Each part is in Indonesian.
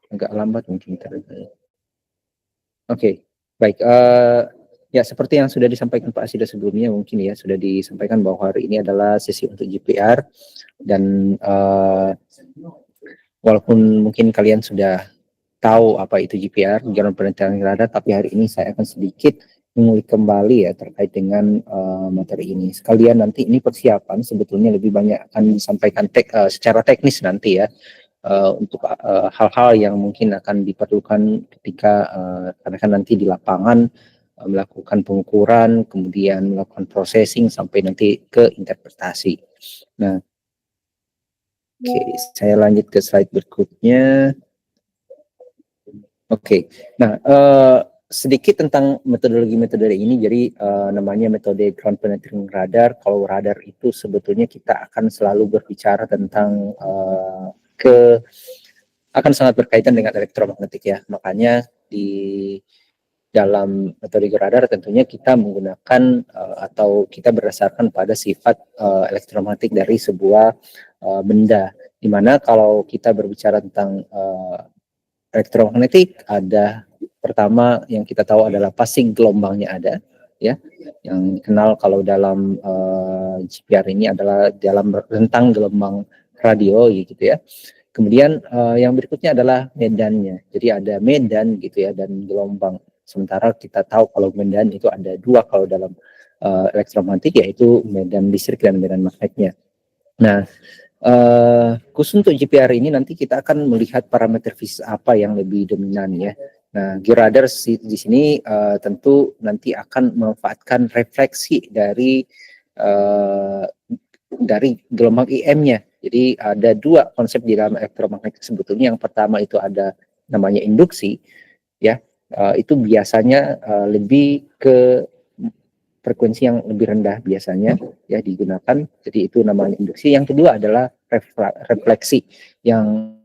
agak lambat mungkin internetnya. Oke, baik. Ya seperti yang sudah disampaikan Pak Asida sebelumnya, mungkin ya sudah disampaikan bahwa hari ini adalah sesi untuk GPR dan walaupun mungkin kalian sudah tahu apa itu GPR, Geran Penelitian Radar, tapi hari ini saya akan sedikit mengulik kembali ya terkait dengan materi ini. Sekalian nanti ini persiapan sebetulnya lebih banyak akan disampaikan secara teknis nanti ya. Untuk hal-hal yang mungkin akan diperlukan ketika karena kan nanti di lapangan melakukan pengukuran, kemudian melakukan processing sampai nanti ke interpretasi. Nah, oke, saya lanjut ke slide berikutnya. Oke, nah sedikit tentang metodologi ini. Jadi namanya metode ground penetrating radar. Kalau radar itu sebetulnya kita akan selalu berbicara tentang akan sangat berkaitan dengan elektromagnetik ya. Makanya di dalam metode radar tentunya kita menggunakan atau kita berdasarkan pada sifat elektromagnetik dari sebuah benda. Dimana kalau kita berbicara tentang elektromagnetik, ada pertama yang kita tahu adalah passing gelombangnya ada, ya, yang dikenal kalau dalam GPR ini adalah dalam rentang gelombang radio gitu ya. Kemudian yang berikutnya adalah medannya. Jadi ada medan gitu ya dan gelombang. Sementara kita tahu kalau medan itu ada dua kalau dalam elektromagnetik, yaitu medan listrik dan medan magnetnya. Nah, khusus untuk GPR ini nanti kita akan melihat parameter fisik apa yang lebih dominan ya. Nah, georadar di sini tentu nanti akan memanfaatkan refleksi dari gelombang IM-nya. Jadi ada dua konsep di dalam elektromagnetik sebetulnya. Yang pertama itu ada namanya induksi, ya. Itu biasanya lebih ke frekuensi yang lebih rendah biasanya ya digunakan. Jadi itu namanya induksi. Yang kedua adalah refleksi yang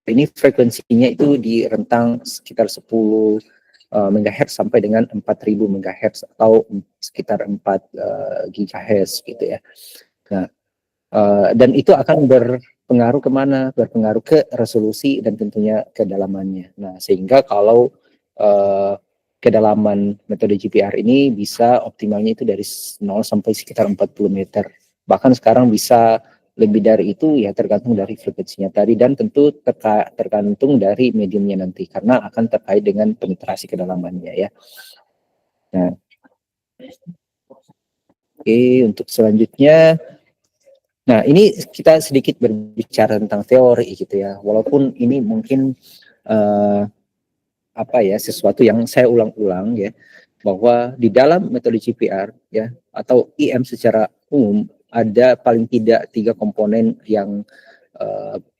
ini frekuensinya itu di rentang sekitar 10 MHz sampai dengan 4000 MHz atau sekitar 4 GHz gitu ya. Nah, dan itu akan berpengaruh kemana? Berpengaruh ke resolusi dan tentunya kedalamannya. Nah, sehingga kalau kedalaman metode GPR ini bisa optimalnya itu dari 0 sampai sekitar 40 meter. Bahkan sekarang bisa lebih dari itu ya tergantung dari frekuensinya tadi dan tentu tergantung dari mediumnya nanti karena akan terkait dengan penetrasi kedalamannya ya. Nah, oke, untuk selanjutnya, nah ini kita sedikit berbicara tentang teori gitu ya. Walaupun ini mungkin apa ya sesuatu yang saya ulang-ulang ya bahwa di dalam metode GPR ya atau IM secara umum ada paling tidak 3 komponen yang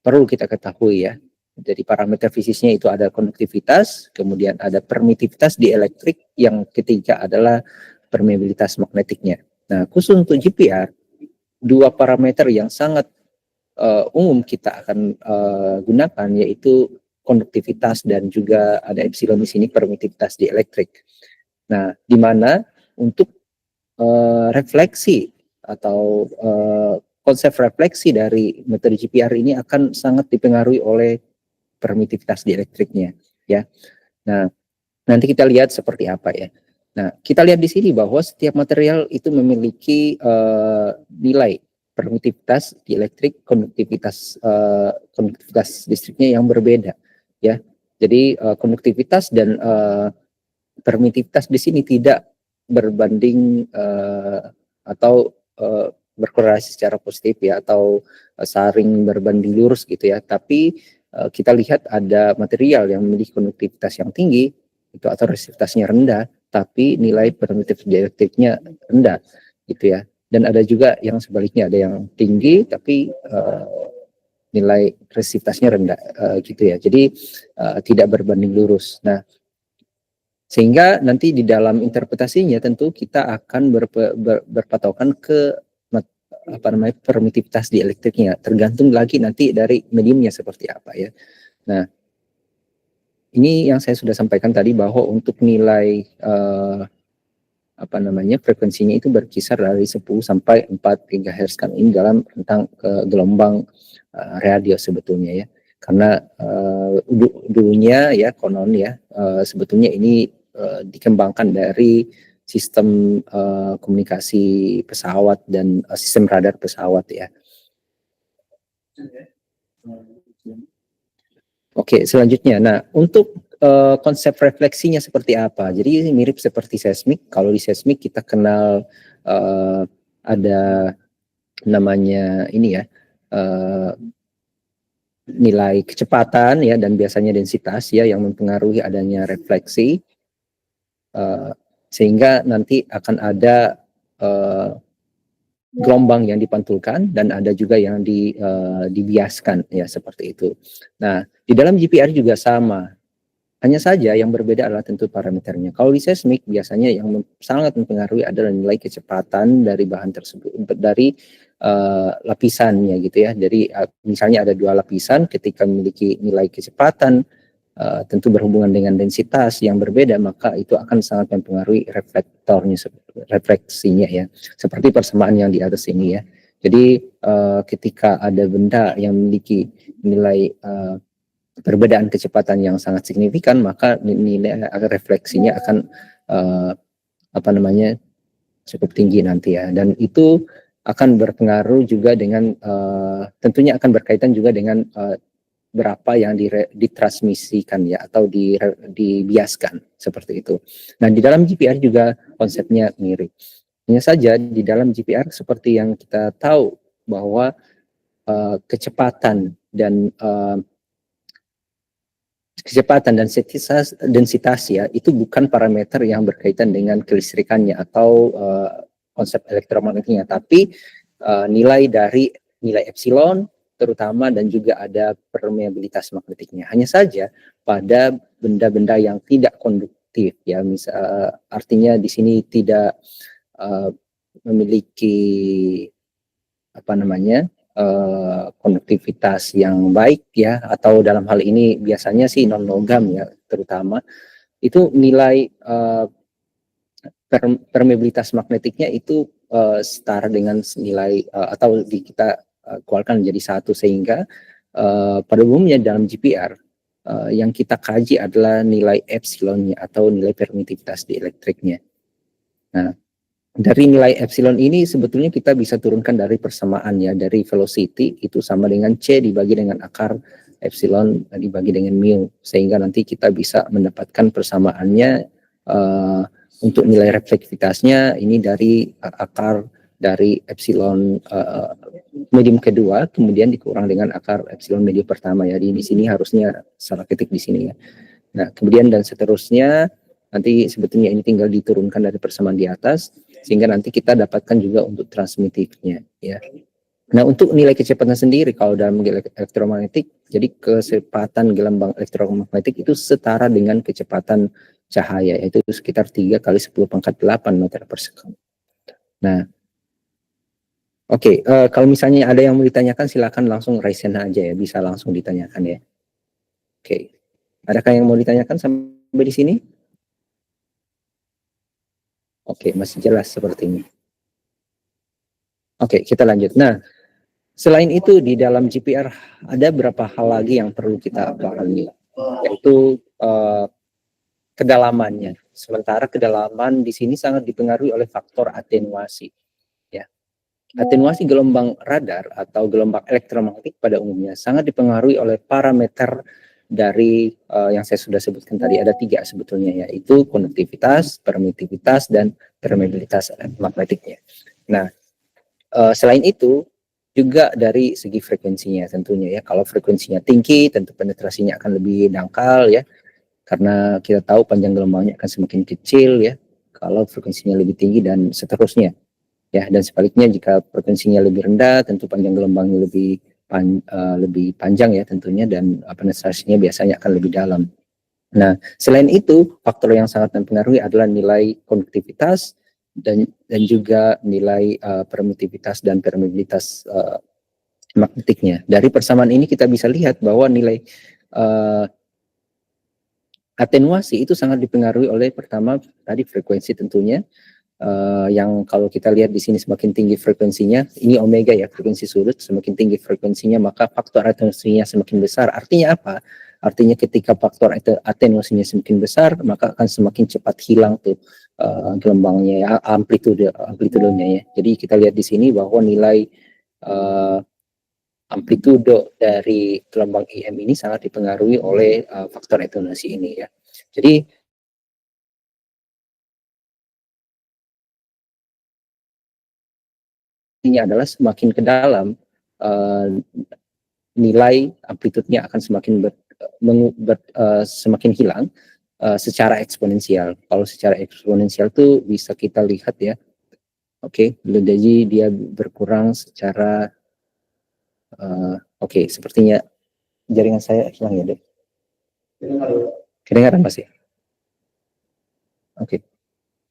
perlu kita ketahui ya. Jadi parameter fisiknya itu ada konduktivitas, kemudian ada permitivitas di elektrik, yang ketiga adalah permeabilitas magnetiknya. Nah, khusus untuk GPR, dua parameter yang sangat umum kita akan gunakan yaitu konduktivitas dan juga ada epsilon di sini permitivitas di elektrik. Nah, di mana untuk refleksi atau konsep refleksi dari metode GPR ini akan sangat dipengaruhi oleh permitivitas di elektriknya, ya. Nah, nanti kita lihat seperti apa ya. Nah, kita lihat di sini bahwa setiap material itu memiliki nilai permitivitas di elektrik, konduktivitas listriknya yang berbeda, ya. Jadi konduktivitas dan permitivitas di sini tidak berbanding atau berkorelasi secara positif ya atau saring berbanding lurus gitu ya. Tapi kita lihat ada material yang memiliki konduktivitas yang tinggi itu atau resistivitasnya rendah, tapi nilai permitivitas dielektriknya rendah gitu ya. Dan ada juga yang sebaliknya, ada yang tinggi tapi nilai resistivitasnya rendah gitu ya. Jadi tidak berbanding lurus. Nah, sehingga nanti di dalam interpretasinya tentu kita akan berpatokan ke apa namanya permitivitas di elektriknya, tergantung lagi nanti dari mediumnya seperti apa ya. Nah, ini yang saya sudah sampaikan tadi bahwa untuk nilai frekuensinya itu berkisar dari 10 sampai 4 GHz kan, ini dalam rentang gelombang radio sebetulnya ya, karena dulunya ya konon ya sebetulnya ini dikembangkan dari sistem komunikasi pesawat dan sistem radar pesawat ya. Oke, selanjutnya. Nah, untuk konsep refleksinya seperti apa? Jadi ini mirip seperti seismik. Kalau di seismik kita kenal ada namanya ini ya, nilai kecepatan ya, dan biasanya densitas ya yang mempengaruhi adanya refleksi, sehingga nanti akan ada gelombang yang dipantulkan dan ada juga yang dibiaskan ya, seperti itu. Nah, di dalam GPR juga sama. Hanya saja yang berbeda adalah tentu parameternya. Kalau di seismik biasanya yang sangat mempengaruhi adalah nilai kecepatan dari bahan tersebut, dari lapisannya gitu ya. Dari misalnya ada 2 lapisan, ketika memiliki nilai kecepatan tentu berhubungan dengan densitas yang berbeda, maka itu akan sangat mempengaruhi refleksinya ya. Seperti persamaan yang di atas ini ya. Jadi ketika ada benda yang memiliki nilai perbedaan kecepatan yang sangat signifikan, maka nilai refleksinya akan cukup tinggi nanti ya, dan itu akan berpengaruh juga dengan tentunya akan berkaitan juga dengan berapa yang ditransmisikan ya, atau dibiaskan seperti itu. Nah, di dalam GPR juga konsepnya mirip. Hanya saja di dalam GPR seperti yang kita tahu bahwa kecepatan dan densitas ya, itu bukan parameter yang berkaitan dengan kelistrikannya atau konsep elektromagnetiknya, tapi nilai dari nilai epsilon terutama, dan juga ada permeabilitas magnetiknya. Hanya saja pada benda-benda yang tidak konduktif ya, artinya di sini tidak memiliki konduktivitas yang baik ya, atau dalam hal ini biasanya sih non logam ya, terutama itu nilai permeabilitas magnetiknya itu setara dengan nilai atau kita keluarkan menjadi 1, sehingga pada umumnya dalam GPR yang kita kaji adalah nilai epsilonnya atau nilai permitivitas dielektriknya. Nah, dari nilai epsilon ini sebetulnya kita bisa turunkan dari persamaan ya, dari velocity itu sama dengan C dibagi dengan akar epsilon dibagi dengan mu, sehingga nanti kita bisa mendapatkan persamaannya untuk nilai reflektivitasnya ini dari akar dari epsilon medium kedua kemudian dikurang dengan akar epsilon medium pertama ya. Di sini harusnya salah ketik di sini ya. Nah, kemudian dan seterusnya nanti sebetulnya ini tinggal diturunkan dari persamaan di atas, sehingga nanti kita dapatkan juga untuk transmitifnya ya. Nah, untuk nilai kecepatan sendiri kalau dalam elektromagnetik, jadi kecepatan gelombang elektromagnetik itu setara dengan kecepatan cahaya, yaitu sekitar 3 kali 10⁸ meter per second. Nah, oke, kalau misalnya ada yang mau ditanyakan silakan langsung raise hand aja ya, bisa langsung ditanyakan ya. Oke, adakah yang mau ditanyakan sampai di sini? Oke, masih jelas seperti ini. Oke, kita lanjut. Nah, selain itu di dalam GPR ada beberapa hal lagi yang perlu kita pahami, yaitu kedalamannya. Sementara kedalaman di sini sangat dipengaruhi oleh faktor atenuasi. Ya, atenuasi gelombang radar atau gelombang elektromagnetik pada umumnya sangat dipengaruhi oleh parameter dari yang saya sudah sebutkan tadi, ada 3 sebetulnya, yaitu konduktivitas, permitivitas, dan permeabilitas magnetiknya. Nah, selain itu juga dari segi frekuensinya tentunya ya. Kalau frekuensinya tinggi tentu penetrasinya akan lebih dangkal ya, karena kita tahu panjang gelombangnya akan semakin kecil ya kalau frekuensinya lebih tinggi, dan seterusnya ya. Dan sebaliknya jika frekuensinya lebih rendah tentu panjang gelombangnya lebih panjang ya tentunya, dan penetrasinya biasanya akan lebih dalam. Nah, selain itu faktor yang sangat mempengaruhi adalah nilai konduktivitas dan juga nilai permitivitas dan permeabilitas magnetiknya. Dari persamaan ini kita bisa lihat bahwa nilai atenuasi itu sangat dipengaruhi oleh pertama tadi frekuensi tentunya, yang kalau kita lihat di sini semakin tinggi frekuensinya, ini omega ya, frekuensi sudut, semakin tinggi frekuensinya maka faktor atenuasinya semakin besar. Artinya apa? Artinya ketika faktor atenuasinya semakin besar, maka akan semakin cepat hilang tuh gelombangnya ya, amplitudenya ya. Jadi kita lihat di sini bahwa nilai amplitudo dari gelombang IM ini sangat dipengaruhi oleh faktor atenuasi ini ya. Jadi ini adalah semakin ke dalam nilai amplitudenya akan semakin hilang secara eksponensial. Kalau secara eksponensial tuh bisa kita lihat ya. Oke, jadi dia berkurang secara oke, sepertinya jaringan saya hilang ya, deh. Kedengaran Mas ya? Oke.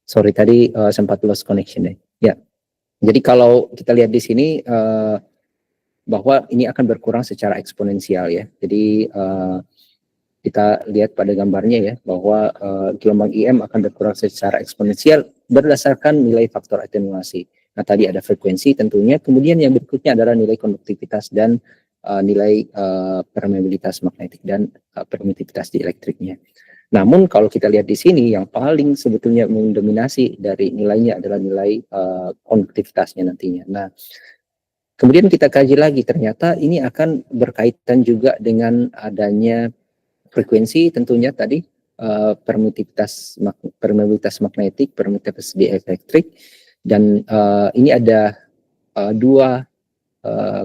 Sorry tadi sempat lost connection deh. Ya. Jadi kalau kita lihat di sini bahwa ini akan berkurang secara eksponensial ya. Jadi kita lihat pada gambarnya ya bahwa gelombang IM akan berkurang secara eksponensial berdasarkan nilai faktor atenuasi. Nah tadi ada frekuensi tentunya, kemudian yang berikutnya adalah nilai konduktivitas dan nilai permeabilitas magnetik dan permitivitas dielektriknya. Namun kalau kita lihat di sini yang paling sebetulnya mendominasi dari nilainya adalah nilai konduktivitasnya nantinya. Nah kemudian kita kaji lagi, ternyata ini akan berkaitan juga dengan adanya frekuensi tentunya tadi permitivitas magnetik, permitivitas dielektrik, dan ini ada dua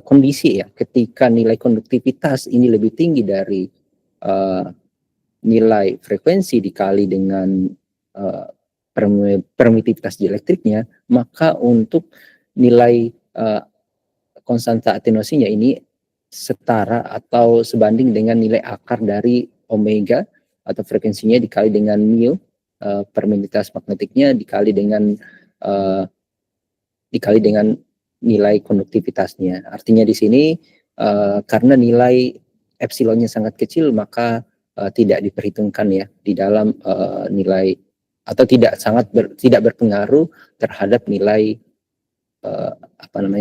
kondisi ya, ketika nilai konduktivitas ini lebih tinggi dari nilai frekuensi dikali dengan permitivitas dielektriknya, maka untuk nilai konstanta atenuasinya ini setara atau sebanding dengan nilai akar dari omega atau frekuensinya dikali dengan mu, permitivitas magnetiknya dikali dengan nilai konduktivitasnya. Artinya di sini karena nilai epsilonnya sangat kecil maka tidak diperhitungkan ya di dalam nilai atau tidak berpengaruh terhadap nilai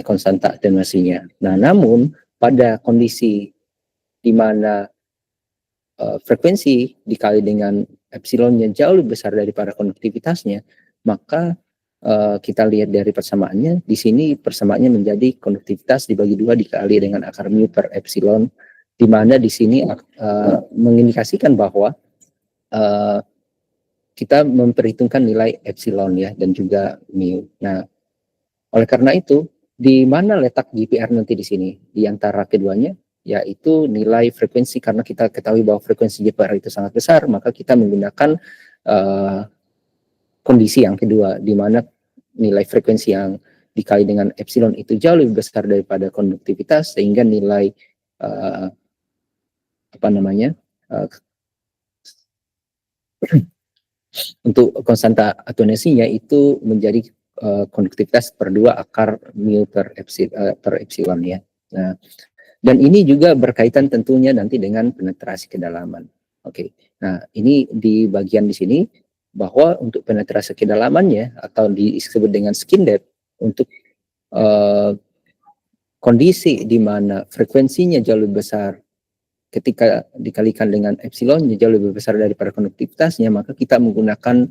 konstanta atenuasinya. Nah, namun pada kondisi di mana frekuensi dikali dengan epsilonnya jauh lebih besar daripada konduktivitasnya, maka kita lihat dari persamaannya, di sini persamaannya menjadi konduktivitas dibagi 2 dikali dengan akar mu per epsilon, di mana di sini mengindikasikan bahwa kita memperhitungkan nilai epsilon ya dan juga mu. Nah, oleh karena itu, di mana letak GPR nanti di sini? Di antara keduanya, yaitu nilai frekuensi. Karena kita ketahui bahwa frekuensi GPR itu sangat besar, maka kita menggunakan kondisi yang kedua, di mana nilai frekuensi yang dikali dengan epsilon itu jauh lebih besar daripada konduktivitas, sehingga nilai untuk konstanta atenuasinya itu menjadi konduktivitas per 2 akar mu per epsilon ya. Nah, dan ini juga berkaitan tentunya nanti dengan penetrasi kedalaman. Oke. Nah, ini di bagian di sini bahwa untuk penetrasi kedalamannya atau disebut dengan skin depth untuk kondisi di mana frekuensinya jauh lebih besar ketika dikalikan dengan epsilonnya jauh lebih besar daripada konduktivitasnya, maka kita menggunakan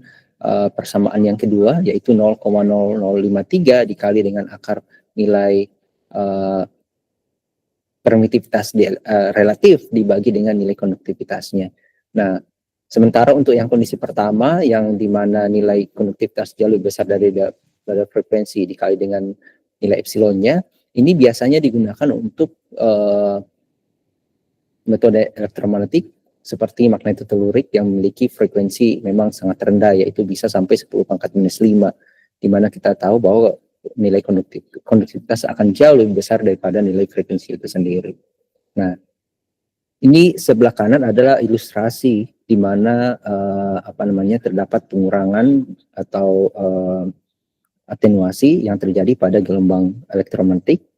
persamaan yang kedua yaitu 0,0053 dikali dengan akar nilai permitivitas relatif dibagi dengan nilai konduktivitasnya. Nah, sementara untuk yang kondisi pertama yang dimana nilai konduktivitas jauh lebih besar dari frekuensi dikali dengan nilai epsilonnya, ini biasanya digunakan untuk metode elektromagnetik seperti magnetotelurik yang memiliki frekuensi memang sangat rendah, yaitu bisa sampai 10⁻⁵, di mana kita tahu bahwa nilai konduktivitas akan jauh lebih besar daripada nilai frekuensi itu sendiri. Nah, ini sebelah kanan adalah ilustrasi di mana terdapat pengurangan atau atenuasi yang terjadi pada gelombang elektromagnetik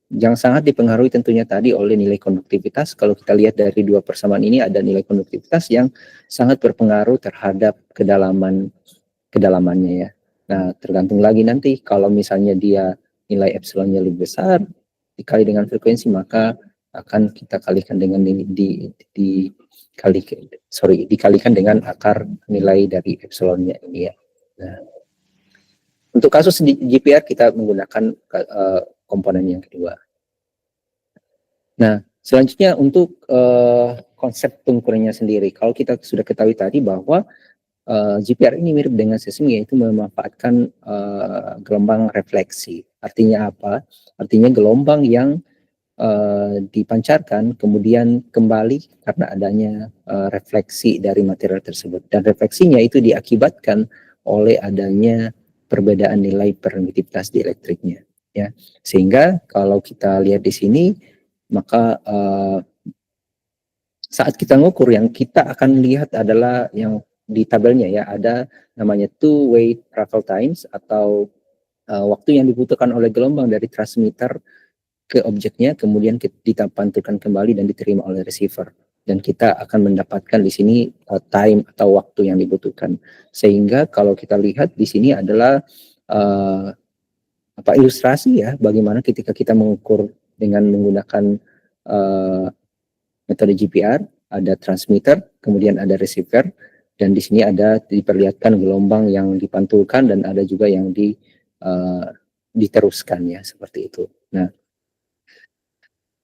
yang sangat dipengaruhi tentunya tadi oleh nilai konduktivitas. Kalau kita lihat dari dua persamaan ini ada nilai konduktivitas yang sangat berpengaruh terhadap kedalamannya ya. Nah, tergantung lagi nanti kalau misalnya dia nilai epsilonnya lebih besar dikali dengan frekuensi, maka akan kita kalikan dengan dikalikan dengan akar nilai dari epsilonnya ini ya. Nah, untuk kasus di GPR kita menggunakan komponen yang kedua. Nah, selanjutnya untuk konsep pengukurannya sendiri. Kalau kita sudah ketahui tadi bahwa GPR ini mirip dengan seismik, yaitu memanfaatkan gelombang refleksi. Artinya apa? Artinya gelombang yang dipancarkan kemudian kembali karena adanya refleksi dari material tersebut, dan refleksinya itu diakibatkan oleh adanya perbedaan nilai permitivitas dielektriknya ya. Sehingga kalau kita lihat di sini, maka saat kita ngukur yang kita akan lihat adalah yang di tabelnya ya, ada namanya two way travel times atau waktu yang dibutuhkan oleh gelombang dari transmitter ke objeknya, kemudian dipantulkan kembali dan diterima oleh receiver, dan kita akan mendapatkan di sini time atau waktu yang dibutuhkan. Sehingga kalau kita lihat di sini adalah ilustrasi ya, bagaimana ketika kita mengukur dengan menggunakan metode GPR, ada transmitter, kemudian ada receiver, dan di sini ada diperlihatkan gelombang yang dipantulkan dan ada juga yang diteruskan ya, seperti itu. Nah,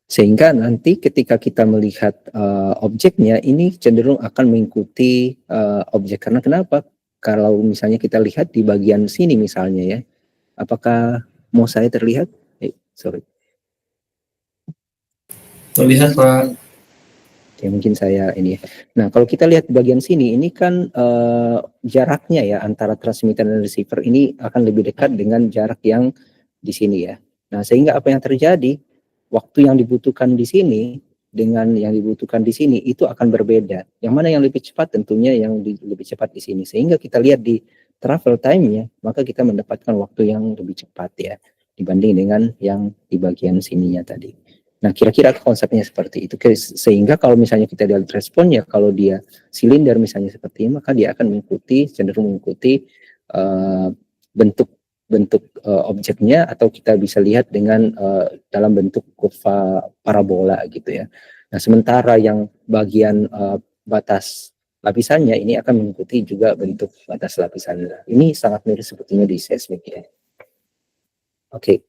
sehingga nanti ketika kita melihat objeknya ini cenderung akan mengikuti objek. Karena kenapa? Kalau misalnya kita lihat di bagian sini misalnya ya, apakah mau saya terlihat? Sorry. Terlihat Pak. Ya, mungkin saya ini. Nah, kalau kita lihat di bagian sini, ini kan jaraknya ya antara transmitter dan receiver ini akan lebih dekat dengan jarak yang di sini ya. Nah, sehingga apa yang terjadi? Waktu yang dibutuhkan di sini dengan yang dibutuhkan di sini itu akan berbeda. Yang mana yang lebih cepat? Tentunya yang lebih cepat di sini. Sehingga kita lihat di travel time-nya, maka kita mendapatkan waktu yang lebih cepat ya dibanding dengan yang di bagian sininya tadi. Nah, kira-kira konsepnya seperti itu. Sehingga kalau misalnya kita lihat responnya, kalau dia silinder misalnya seperti ini, maka dia akan cenderung mengikuti bentuk objeknya, atau kita bisa lihat dengan dalam bentuk kurva parabola gitu ya. Nah, sementara yang bagian batas lapisannya ini akan mengikuti juga bentuk batas lapisannya. Ini sangat mirip sebetulnya di seismik ya. Oke.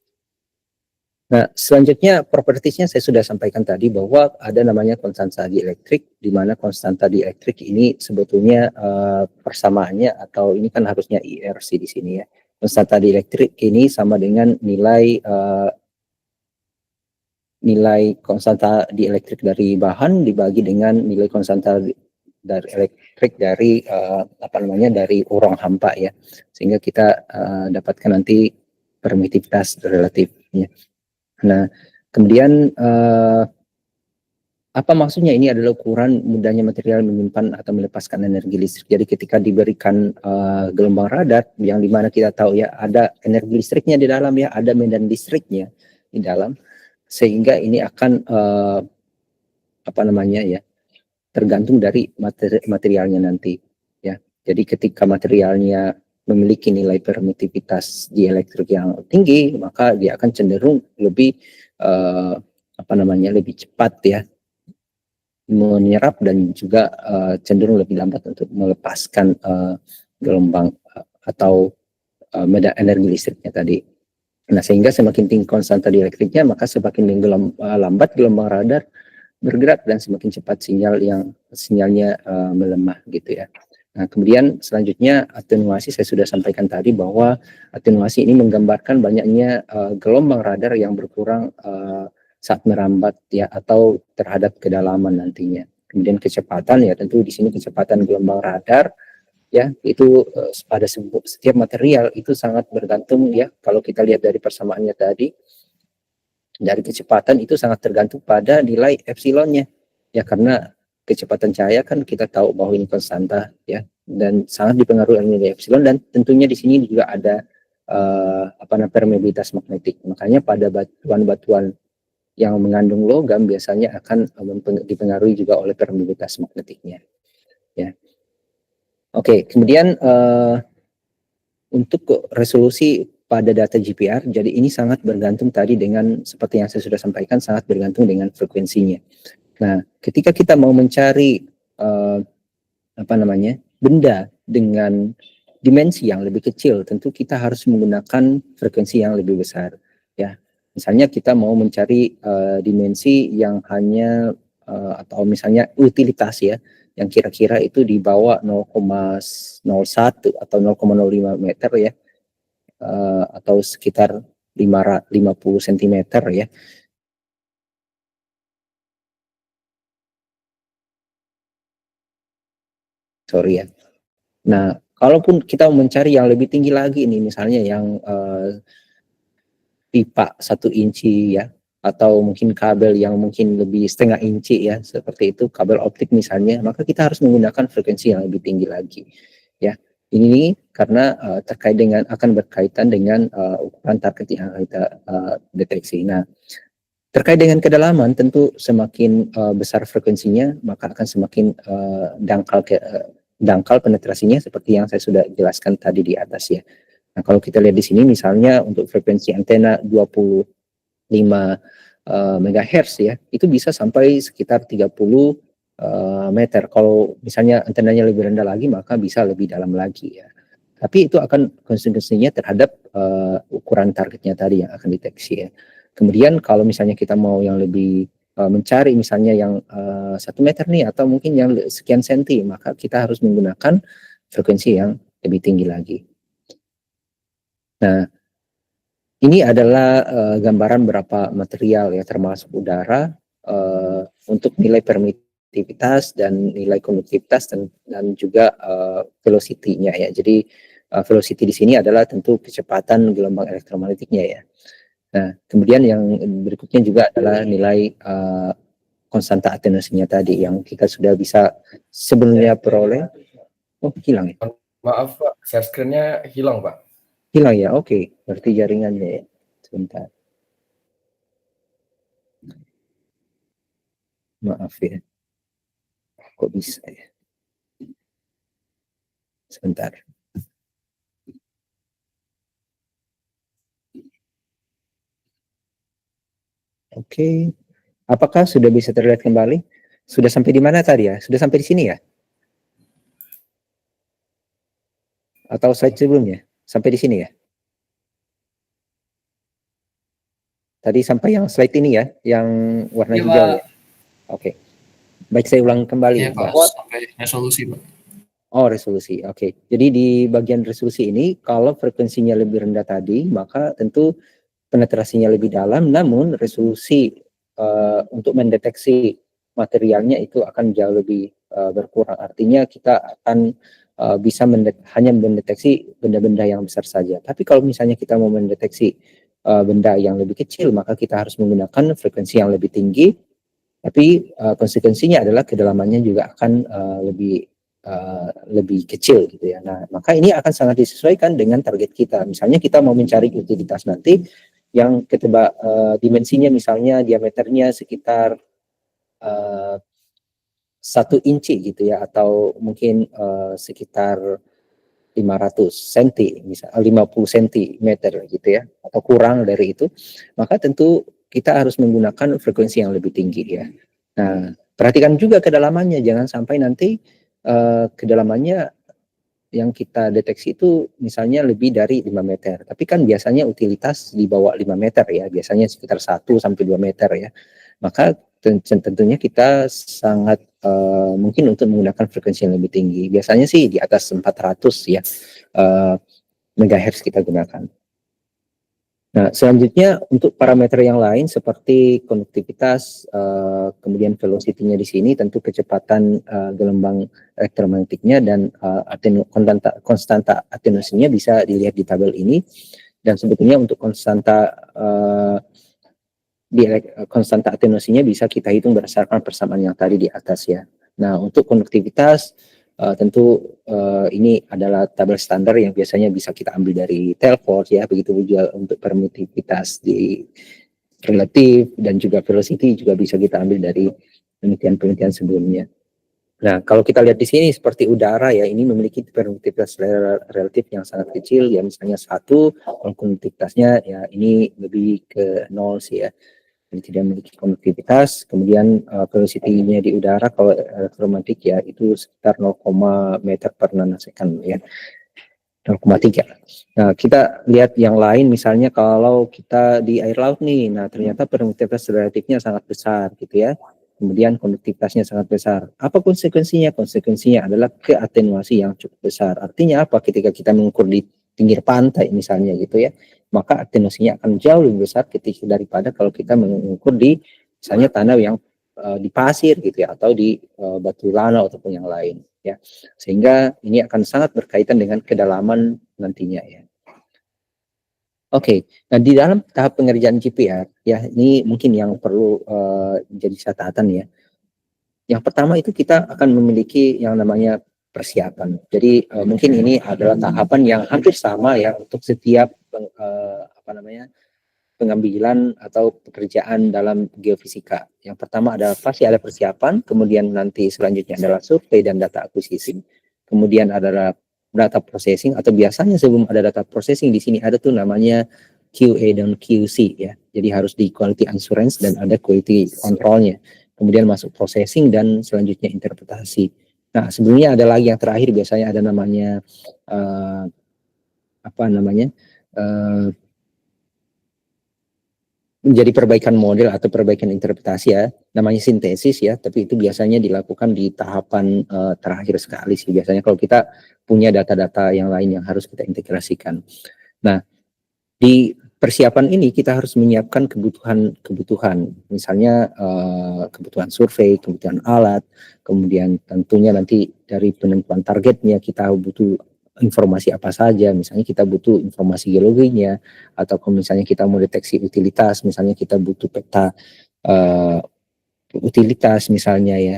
Nah, selanjutnya propertiesnya saya sudah sampaikan tadi bahwa ada namanya konstanta dielektrik, di mana konstanta dielektrik ini sebetulnya persamaannya, atau ini kan harusnya IRC di sini ya. Konstanta dielektrik ini sama dengan nilai konstanta dielektrik dari bahan dibagi dengan nilai konstanta dari elektrik dari dari ruang hampa ya, sehingga kita dapatkan nanti permitivitas relatifnya. Nah, kemudian apa maksudnya? Ini adalah ukuran mudahnya material menyimpan atau melepaskan energi listrik. Jadi ketika diberikan gelombang radar, yang dimana kita tahu ya ada energi listriknya di dalam ya, ada medan listriknya di dalam, sehingga ini akan tergantung dari materialnya nanti ya. Jadi ketika materialnya memiliki nilai permitivitas dielektrik yang tinggi, maka dia akan cenderung lebih lebih cepat ya menyerap, dan juga cenderung lebih lambat untuk melepaskan gelombang atau medan energi listriknya tadi. Nah, sehingga semakin tinggi konstanta dielektriknya, maka semakin lambat gelombang radar bergerak dan semakin cepat sinyalnya melemah gitu ya. Nah, kemudian selanjutnya atenuasi, saya sudah sampaikan tadi bahwa atenuasi ini menggambarkan banyaknya gelombang radar yang berkurang saat merambat ya, atau terhadap kedalaman nantinya. Kemudian kecepatan ya, tentu di sini kecepatan gelombang radar ya, itu pada setiap material itu sangat bergantung ya. Kalau kita lihat dari persamaannya tadi, dari kecepatan itu sangat tergantung pada nilai epsilonnya ya, karena kecepatan cahaya kan kita tahu bahwa ini konstanta ya, dan sangat dipengaruhi oleh nilai epsilon, dan tentunya di sini juga ada permeabilitas magnetik. Makanya pada batuan-batuan yang mengandung logam biasanya akan dipengaruhi juga oleh permeabilitas magnetiknya ya. Oke, kemudian untuk resolusi pada data GPR, jadi ini sangat bergantung tadi dengan seperti yang saya sudah sampaikan, sangat bergantung dengan frekuensinya. Nah, ketika kita mau mencari benda dengan dimensi yang lebih kecil, tentu kita harus menggunakan frekuensi yang lebih besar. Ya, misalnya kita mau mencari dimensi yang hanya atau misalnya utilitas ya, yang kira-kira itu di bawah 0,01 atau 0,05 meter ya, atau sekitar 50 cm ya. Sorry ya. Nah, kalaupun kita mencari yang lebih tinggi lagi nih, misalnya yang pipa 1 inci ya, atau mungkin kabel yang mungkin lebih setengah inci ya, seperti itu, kabel optik misalnya, maka kita harus menggunakan frekuensi yang lebih tinggi lagi ya. Ini karena akan berkaitan dengan ukuran target yang kita deteksi. Nah, terkait dengan kedalaman, tentu semakin besar frekuensinya, maka akan semakin dangkal penetrasinya seperti yang saya sudah jelaskan tadi di atas ya. Nah, kalau kita lihat di sini misalnya untuk frekuensi antena 25 MHz ya, itu bisa sampai sekitar 30 meter. Kalau misalnya antenanya lebih rendah lagi, maka bisa lebih dalam lagi ya. Tapi itu akan konsekuensinya terhadap ukuran targetnya tadi yang akan deteksi ya. Kemudian kalau misalnya kita mau yang lebih mencari misalnya yang 1 meter nih, atau mungkin yang sekian senti, maka kita harus menggunakan frekuensi yang lebih tinggi lagi. Nah, ini adalah gambaran berapa material ya, termasuk udara, untuk nilai permitivitas dan nilai konduktivitas dan juga velocity-nya ya. Jadi velocity di sini adalah tentu kecepatan gelombang elektromagnetiknya ya. Nah, kemudian yang berikutnya juga adalah nilai konstanta atenuasinya tadi yang kita sudah bisa sebelumnya peroleh. Oh, hilang ya? Maaf Pak, share screen-nya hilang Pak. Hilang ya, oke. Berarti jaringannya ya. Sebentar. Maaf ya. Kok bisa ya? Sebentar. Oke. Apakah sudah bisa terlihat kembali? Sudah sampai di mana tadi ya? Sudah sampai di sini ya? Atau slide sebelumnya? Sampai di sini ya? Tadi sampai yang slide ini ya, yang warna hijau ya? Oke. Baik, saya ulang kembali. Iya Pak, sampai resolusi Pak. Oh, resolusi. Oke. Jadi di bagian resolusi ini, kalau frekuensinya lebih rendah tadi, maka tentu penetrasinya lebih dalam, namun resolusi untuk mendeteksi materialnya itu akan jauh lebih berkurang. Artinya kita akan bisa hanya mendeteksi benda-benda yang besar saja. Tapi kalau misalnya kita mau mendeteksi benda yang lebih kecil, maka kita harus menggunakan frekuensi yang lebih tinggi. Tapi konsekuensinya adalah kedalamannya juga akan lebih kecil gitu ya. Nah, maka ini akan sangat disesuaikan dengan target kita. Misalnya kita mau mencari utilitas nanti yang dimensinya misalnya diameternya sekitar 1 inci gitu ya, atau mungkin sekitar 500 cm, misal 50 cm gitu ya, atau kurang dari itu, maka tentu kita harus menggunakan frekuensi yang lebih tinggi ya. Nah, perhatikan juga kedalamannya, jangan sampai nanti kedalamannya yang kita deteksi itu misalnya lebih dari 5 meter. Tapi kan biasanya utilitas di bawah 5 meter ya, biasanya sekitar 1 sampai 2 meter ya. Maka tentunya kita sangat mungkin untuk menggunakan frekuensi yang lebih tinggi. Biasanya sih di atas 400 ya megahertz kita gunakan. Nah, selanjutnya untuk parameter yang lain seperti konduktivitas, kemudian velocity-nya di sini, tentu kecepatan gelombang elektromagnetiknya dan konstanta atenuasinya bisa dilihat di tabel ini. Dan sebetulnya untuk konstanta atenuasinya bisa kita hitung berdasarkan persamaan yang tadi di atas ya. Nah, untuk konduktivitas tentu ini adalah tabel standar yang biasanya bisa kita ambil dari Telford ya, begitu juga untuk permitivitas di relatif dan juga velocity juga bisa kita ambil dari penelitian-penelitian sebelumnya. Nah, kalau kita lihat di sini seperti udara ya, ini memiliki permutativitas relatif yang sangat kecil ya, misalnya 1, kalau konduktivitasnya ya ini lebih ke 0 sih ya. Jadi tidak memiliki konduktivitas. Kemudian velocity-nya di udara kalau elektromagnetik ya itu sekitar 0, meter per nanosecond ya. 0,3. Nah, kita lihat yang lain misalnya kalau kita di air laut nih, nah ternyata permutativitas relatifnya sangat besar gitu ya. Kemudian konduktivitasnya sangat besar. Apa konsekuensinya? Konsekuensinya adalah keatenuasi yang cukup besar. Artinya apa? Ketika kita mengukur di pinggir pantai misalnya gitu ya, maka atenuasinya akan jauh lebih besar ketika daripada kalau kita mengukur di misalnya tanah yang di pasir gitu ya, atau di batu lana ataupun yang lain ya. Sehingga ini akan sangat berkaitan dengan kedalaman nantinya ya. Oke, nah di dalam tahap pengerjaan GPR ya ini mungkin yang perlu jadi catatan ya. Yang pertama itu kita akan memiliki yang namanya persiapan. Jadi mungkin ini adalah tahapan yang hampir sama ya untuk setiap apa namanya pengambilan atau pekerjaan dalam geofisika. Yang pertama adalah pasti ada persiapan, kemudian nanti selanjutnya adalah survei dan data akuisisi, kemudian adalah data processing atau biasanya sebelum ada data processing di sini ada tuh namanya QA dan QC ya. Jadi harus di quality assurance dan ada quality controlnya. Kemudian masuk processing dan selanjutnya interpretasi. Nah, sebelumnya ada lagi yang terakhir biasanya ada namanya apa namanya? Menjadi perbaikan model atau perbaikan interpretasi ya, namanya sintesis ya, tapi itu biasanya dilakukan di tahapan terakhir sekali sih biasanya kalau kita punya data-data yang lain yang harus kita integrasikan. Nah, di persiapan ini kita harus menyiapkan kebutuhan, misalnya kebutuhan survei, kebutuhan alat, kemudian tentunya nanti dari penentuan targetnya kita butuh informasi apa saja, misalnya kita butuh informasi geologinya, atau kalau misalnya kita mau deteksi utilitas, misalnya kita butuh peta utilitas misalnya ya,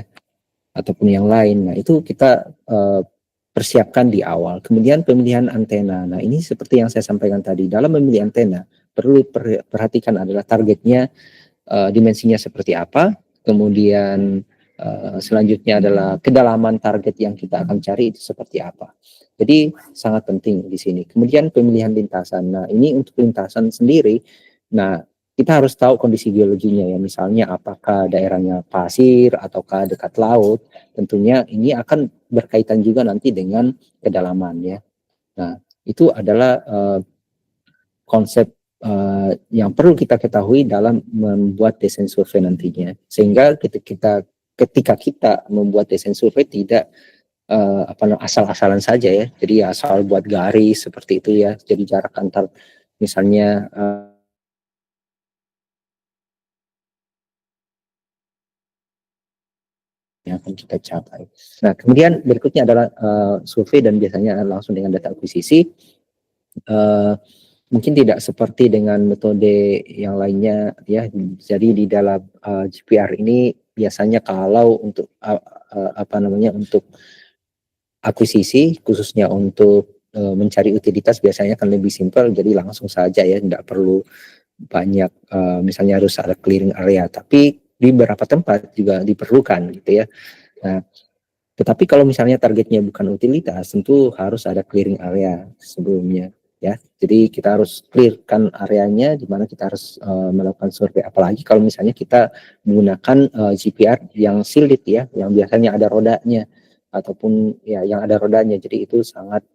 ataupun yang lain. Nah itu kita persiapkan di awal. Kemudian pemilihan antena. Nah ini seperti yang saya sampaikan tadi, dalam memilih antena perlu perhatikan adalah targetnya, dimensinya seperti apa, kemudian selanjutnya adalah kedalaman target yang kita akan cari itu seperti apa. Jadi sangat penting di sini. Kemudian pemilihan lintasan. Nah ini untuk lintasan sendiri, nah kita harus tahu kondisi geologinya ya, misalnya apakah daerahnya pasir ataukah dekat laut. Tentunya ini akan berkaitan juga nanti dengan kedalaman ya. Nah itu adalah konsep yang perlu kita ketahui dalam membuat desain survei nantinya, sehingga ketika kita membuat desain survei tidak asal-asalan saja ya, jadi asal buat garis seperti itu ya, jadi jarak antar misalnya yang akan kita capai. Nah kemudian berikutnya adalah survei dan biasanya langsung dengan data akuisisi. Mungkin tidak seperti dengan metode yang lainnya ya. Jadi di dalam GPR ini biasanya kalau untuk untuk akuisisi khususnya untuk mencari utilitas biasanya akan lebih simpel, jadi langsung saja ya, tidak perlu banyak misalnya harus ada clearing area, tapi di beberapa tempat juga diperlukan gitu ya. Nah, tetapi kalau misalnya targetnya bukan utilitas, tentu harus ada clearing area sebelumnya ya. Jadi kita harus clearkan areanya di mana kita harus melakukan survei. Apalagi kalau misalnya kita menggunakan GPR yang shielded ya, yang biasanya ada rodanya ataupun ya yang ada rodanya. Jadi itu sangat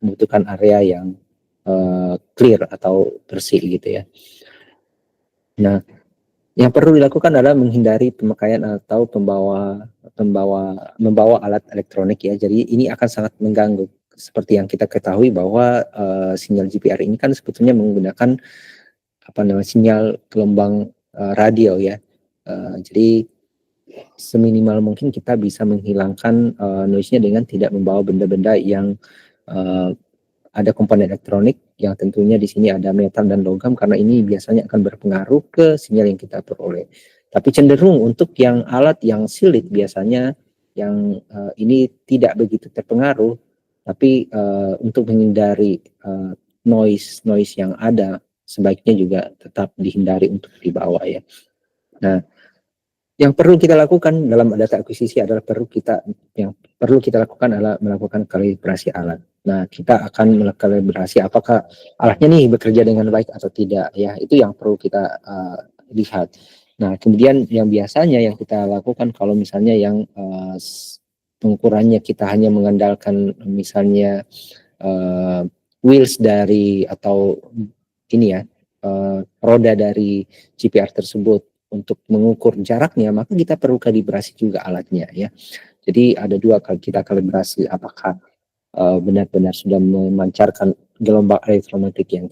membutuhkan area yang clear atau bersih gitu ya. Nah, yang perlu dilakukan adalah menghindari pemakaian atau membawa alat elektronik ya. Jadi ini akan sangat mengganggu. Seperti yang kita ketahui bahwa sinyal GPR ini kan sebetulnya menggunakan sinyal gelombang radio ya. Jadi seminimal mungkin kita bisa menghilangkan noise-nya dengan tidak membawa benda-benda yang ada komponen elektronik yang tentunya di sini ada metal dan logam, karena ini biasanya akan berpengaruh ke sinyal yang kita peroleh. Tapi cenderung untuk yang alat yang shielded biasanya yang ini tidak begitu terpengaruh, tapi untuk menghindari noise yang ada sebaiknya juga tetap dihindari untuk dibawa ya. Nah, Yang perlu kita lakukan dalam data akuisisi adalah yang perlu kita lakukan adalah melakukan kalibrasi alat. Nah, kita akan mengkalibrasi apakah alatnya nih bekerja dengan baik atau tidak, ya. Itu yang perlu kita lihat. Nah, kemudian yang biasanya yang kita lakukan kalau misalnya yang pengukurannya kita hanya mengandalkan misalnya wheels dari atau ini ya, roda dari GPR tersebut untuk mengukur jaraknya, maka kita perlu kalibrasi juga alatnya, ya. Jadi ada dua kali kita kalibrasi, apakah benar-benar sudah memancarkan gelombang elektromagnetik yang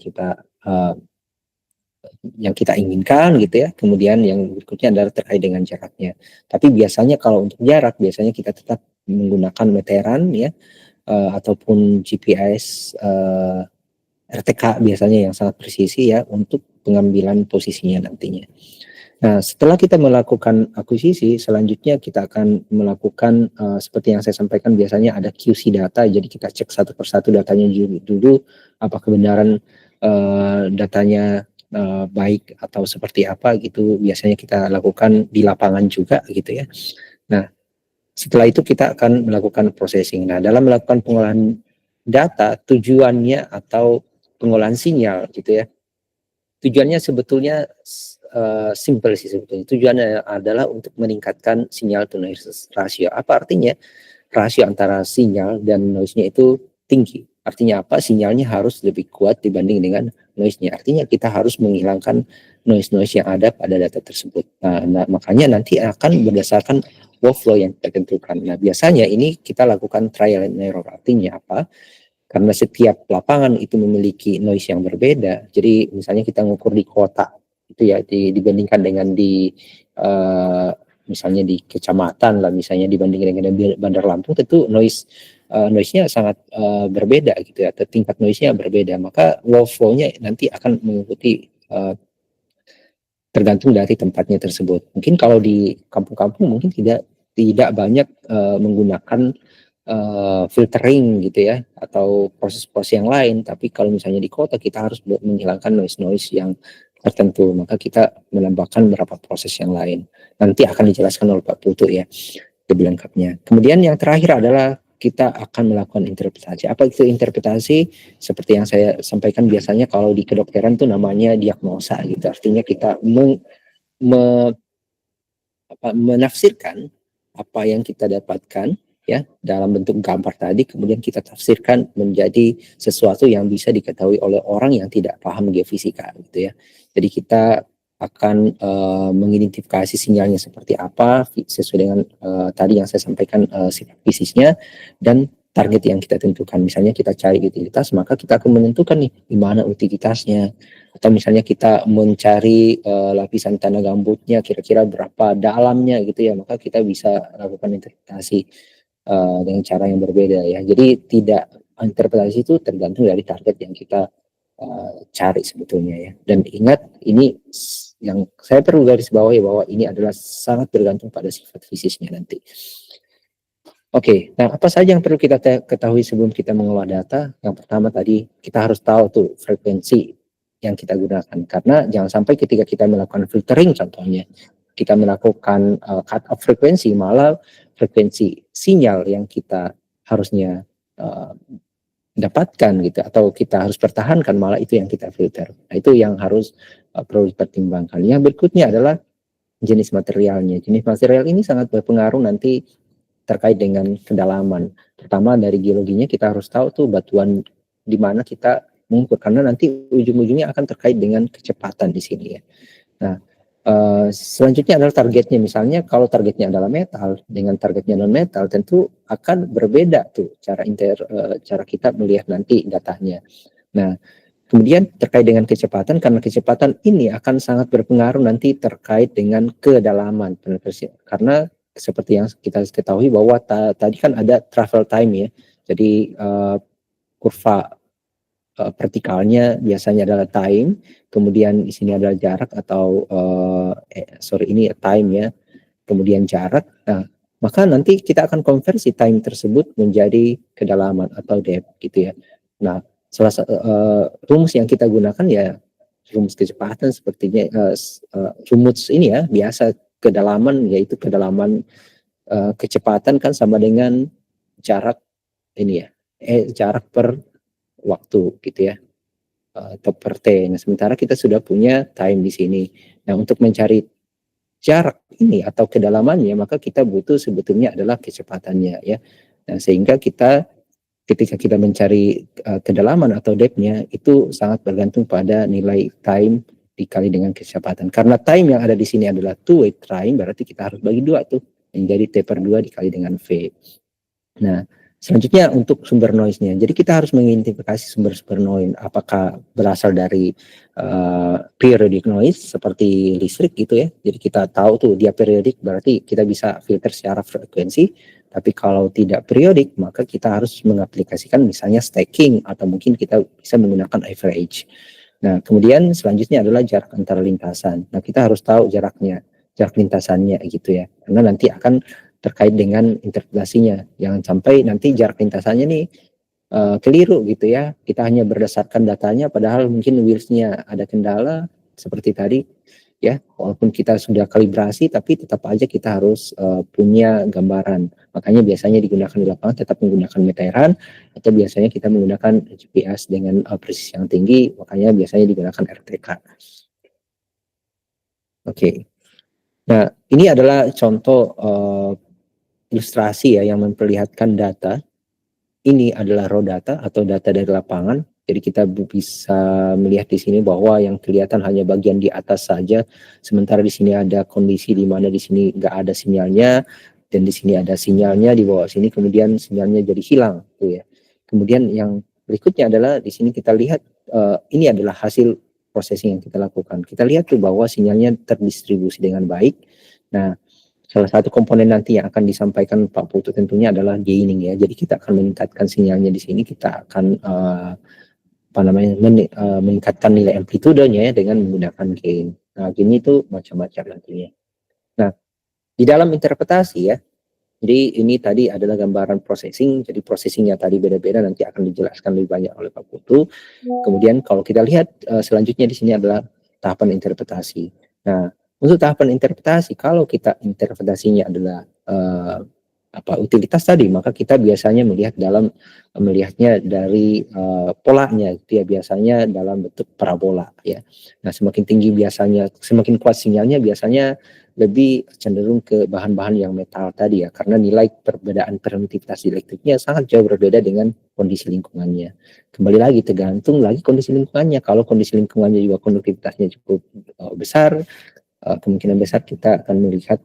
kita inginkan, gitu ya. Kemudian yang berikutnya adalah terkait dengan jaraknya. Tapi biasanya kalau untuk jarak, biasanya kita tetap menggunakan meteran, ya, ataupun GPS RTK biasanya yang sangat presisi, ya, untuk pengambilan posisinya nantinya. Nah, setelah kita melakukan akuisisi, selanjutnya kita akan melakukan seperti yang saya sampaikan, biasanya ada QC data. Jadi kita cek satu persatu datanya dulu apa kebenaran datanya baik atau seperti apa gitu. Biasanya kita lakukan di lapangan juga gitu, ya. Nah, setelah itu kita akan melakukan processing. Nah, dalam melakukan pengolahan data, tujuannya atau pengolahan sinyal gitu, ya. Tujuannya sebetulnya simple sih sebetulnya. Tujuannya adalah untuk meningkatkan sinyal to noise ratio. Apa artinya? Rasio antara sinyal dan noise-nya itu tinggi. Artinya apa? Sinyalnya harus lebih kuat dibanding dengan noise-nya. Artinya kita harus menghilangkan noise-noise yang ada pada data tersebut. Nah, makanya nanti akan berdasarkan workflow yang kita tentukan. Nah, biasanya ini kita lakukan trial and error. Artinya apa? Karena setiap lapangan itu memiliki noise yang berbeda. Jadi misalnya kita ngukur di kota itu, ya, dibandingkan dengan di misalnya di kecamatan lah, misalnya dibandingkan dengan Bandar Lampung, tentu noise-nya sangat berbeda gitu, ya. Tingkat noise-nya berbeda. Maka workflow-nya nanti akan mengikuti tergantung dari tempatnya tersebut. Mungkin kalau di kampung-kampung mungkin tidak banyak menggunakan filtering gitu, ya, atau proses-proses yang lain. Tapi kalau misalnya di kota kita harus menghilangkan noise-noise yang tertentu, maka kita menambahkan beberapa proses yang lain. Nanti akan dijelaskan oleh Pak Putu, ya, lebih lengkapnya. Kemudian yang terakhir adalah kita akan melakukan interpretasi. Apa itu interpretasi? Seperti yang saya sampaikan, biasanya kalau di kedokteran tuh namanya diagnosa gitu. Artinya kita menafsirkan apa yang kita dapatkan, ya, dalam bentuk gambar tadi, kemudian kita tafsirkan menjadi sesuatu yang bisa diketahui oleh orang yang tidak paham geofisika gitu, ya. Jadi kita akan mengidentifikasi sinyalnya seperti apa sesuai dengan tadi yang saya sampaikan, sifat fisiknya dan target yang kita tentukan. Misalnya kita cari utilitas, maka kita akan menentukan nih di mana utilitasnya. Atau misalnya kita mencari lapisan tanah gambutnya kira-kira berapa dalamnya gitu, ya, maka kita bisa lakukan interpretasi dengan cara yang berbeda, ya. Jadi interpretasi itu tergantung dari target yang kita cari sebetulnya, ya. Dan ingat, ini yang saya perlu garis bawahi bahwa ini adalah sangat bergantung pada sifat fisiknya nanti. Oke, nah apa saja yang perlu kita ketahui sebelum kita mengolah data? Yang pertama tadi, kita harus tahu tuh frekuensi yang kita gunakan. Karena jangan sampai ketika kita melakukan filtering contohnya, kita melakukan cut off frekuensi, malah frekuensi sinyal yang kita harusnya dapatkan gitu, atau kita harus pertahankan, malah itu yang kita filter. Nah, itu yang harus perlu dipertimbangkan. Yang berikutnya adalah jenis materialnya. Jenis material ini sangat berpengaruh nanti terkait dengan kedalaman. Pertama dari geologinya kita harus tahu tuh batuan di mana kita mengukur, karena nanti ujung-ujungnya akan terkait dengan kecepatan di sini, ya. Nah, selanjutnya adalah targetnya. Misalnya kalau targetnya adalah metal dengan targetnya non metal, tentu akan berbeda tuh cara kita melihat nanti datanya. Nah, kemudian terkait dengan kecepatan, karena kecepatan ini akan sangat berpengaruh nanti terkait dengan kedalaman penetrasi. Karena seperti yang kita ketahui bahwa tadi kan ada travel time, ya. Jadi kurva vertikalnya biasanya adalah time, kemudian di sini adalah jarak atau ini time, ya. Kemudian jarak. Nah, maka nanti kita akan konversi time tersebut menjadi kedalaman atau depth gitu, ya. Nah, salah satu rumus yang kita gunakan, ya, rumus kecepatan sepertinya rumus ini, ya, biasa kedalaman, yaitu kedalaman kecepatan kan sama dengan jarak ini ya, jarak per waktu gitu ya, atau per t. Nah, sementara kita sudah punya time di sini. Nah, untuk mencari jarak ini atau kedalamannya, maka kita butuh sebetulnya adalah kecepatannya ya. Nah, sehingga kita ketika kita mencari kedalaman atau depth-nya itu sangat bergantung pada nilai time dikali dengan kecepatan. Karena time yang ada di sini adalah two-way time, berarti kita harus bagi dua tuh, menjadi T per 2 dikali dengan V. Nah, selanjutnya untuk sumber noise-nya. Jadi kita harus mengidentifikasi sumber-sumber noise, apakah berasal dari periodic noise seperti listrik gitu ya. Jadi kita tahu tuh dia periodic, berarti kita bisa filter secara frekuensi. Tapi kalau tidak periodik, maka kita harus mengaplikasikan misalnya stacking atau mungkin kita bisa menggunakan average. Nah, kemudian selanjutnya adalah jarak antara lintasan. Nah, kita harus tahu jarak lintasannya gitu ya. Karena nanti akan terkait dengan interpretasinya. Jangan sampai nanti jarak lintasannya nih keliru gitu ya. Kita hanya berdasarkan datanya padahal mungkin wheels-nya ada kendala seperti tadi ya. Walaupun kita sudah kalibrasi tapi tetap aja kita harus punya gambaran. Makanya biasanya digunakan di lapangan tetap menggunakan meteran atau biasanya kita menggunakan GPS dengan presisi yang tinggi, makanya biasanya digunakan RTK. Oke. Nah, ini adalah contoh ilustrasi ya yang memperlihatkan data. Ini adalah raw data atau data dari lapangan. Jadi kita bisa melihat di sini bahwa yang kelihatan hanya bagian di atas saja, sementara di sini ada kondisi di mana di sini nggak ada sinyalnya, dan di sini ada sinyalnya di bawah sini, kemudian sinyalnya jadi hilang, tuh ya. Kemudian yang berikutnya adalah di sini kita lihat ini adalah hasil processing yang kita lakukan. Kita lihat tuh bahwa sinyalnya terdistribusi dengan baik. Nah, salah satu komponen nanti yang akan disampaikan Pak Putu tentunya adalah gaining ya. Jadi kita akan meningkatkan sinyalnya di sini, kita akan meningkatkan nilai amplitudenya ya dengan menggunakan gain. Nah, gini itu macam-macam nantinya. Nah, di dalam interpretasi ya, jadi ini tadi adalah gambaran processing. Jadi processingnya tadi beda-beda, nanti akan dijelaskan lebih banyak oleh Pak Putu. Kemudian kalau kita lihat selanjutnya di sini adalah tahapan interpretasi. Nah, untuk tahapan interpretasi, kalau kita interpretasinya adalah utilitas tadi, maka kita biasanya melihatnya dari polanya, gitu ya, biasanya dalam bentuk parabola ya. Nah, semakin tinggi biasanya, semakin kuat sinyalnya biasanya lebih cenderung ke bahan-bahan yang metal tadi ya, karena nilai perbedaan permitivitas elektriknya sangat jauh berbeda dengan kondisi lingkungannya. Kembali lagi tergantung lagi kondisi lingkungannya. Kalau kondisi lingkungannya juga konduktivitasnya cukup besar, kemungkinan besar kita akan melihat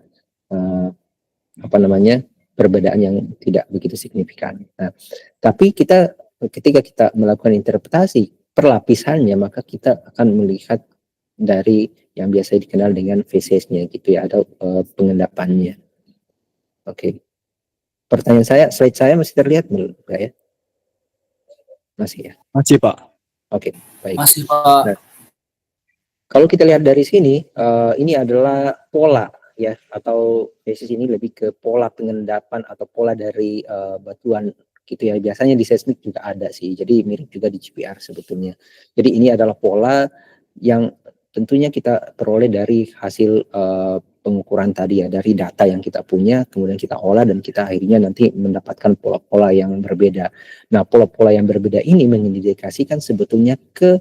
perbedaan yang tidak begitu signifikan. Nah, tapi ketika kita melakukan interpretasi perlapisannya, maka kita akan melihat dari yang biasa dikenal dengan phases-nya gitu ya, atau pengendapannya. Oke. Pertanyaan slide saya masih terlihat belum ya? Masih ya? Masih, Pak. Oke, baik. Masih, Pak. Nah, kalau kita lihat dari sini, ini adalah pola ya, atau basis ini lebih ke pola pengendapan atau pola dari batuan gitu ya. Biasanya di seismik juga ada sih, jadi mirip juga di GPR sebetulnya. Jadi ini adalah pola yang tentunya kita peroleh dari hasil pengukuran tadi ya, dari data yang kita punya, kemudian kita olah dan kita akhirnya nanti mendapatkan pola-pola yang berbeda. Nah, pola-pola yang berbeda ini mengindikasikan sebetulnya ke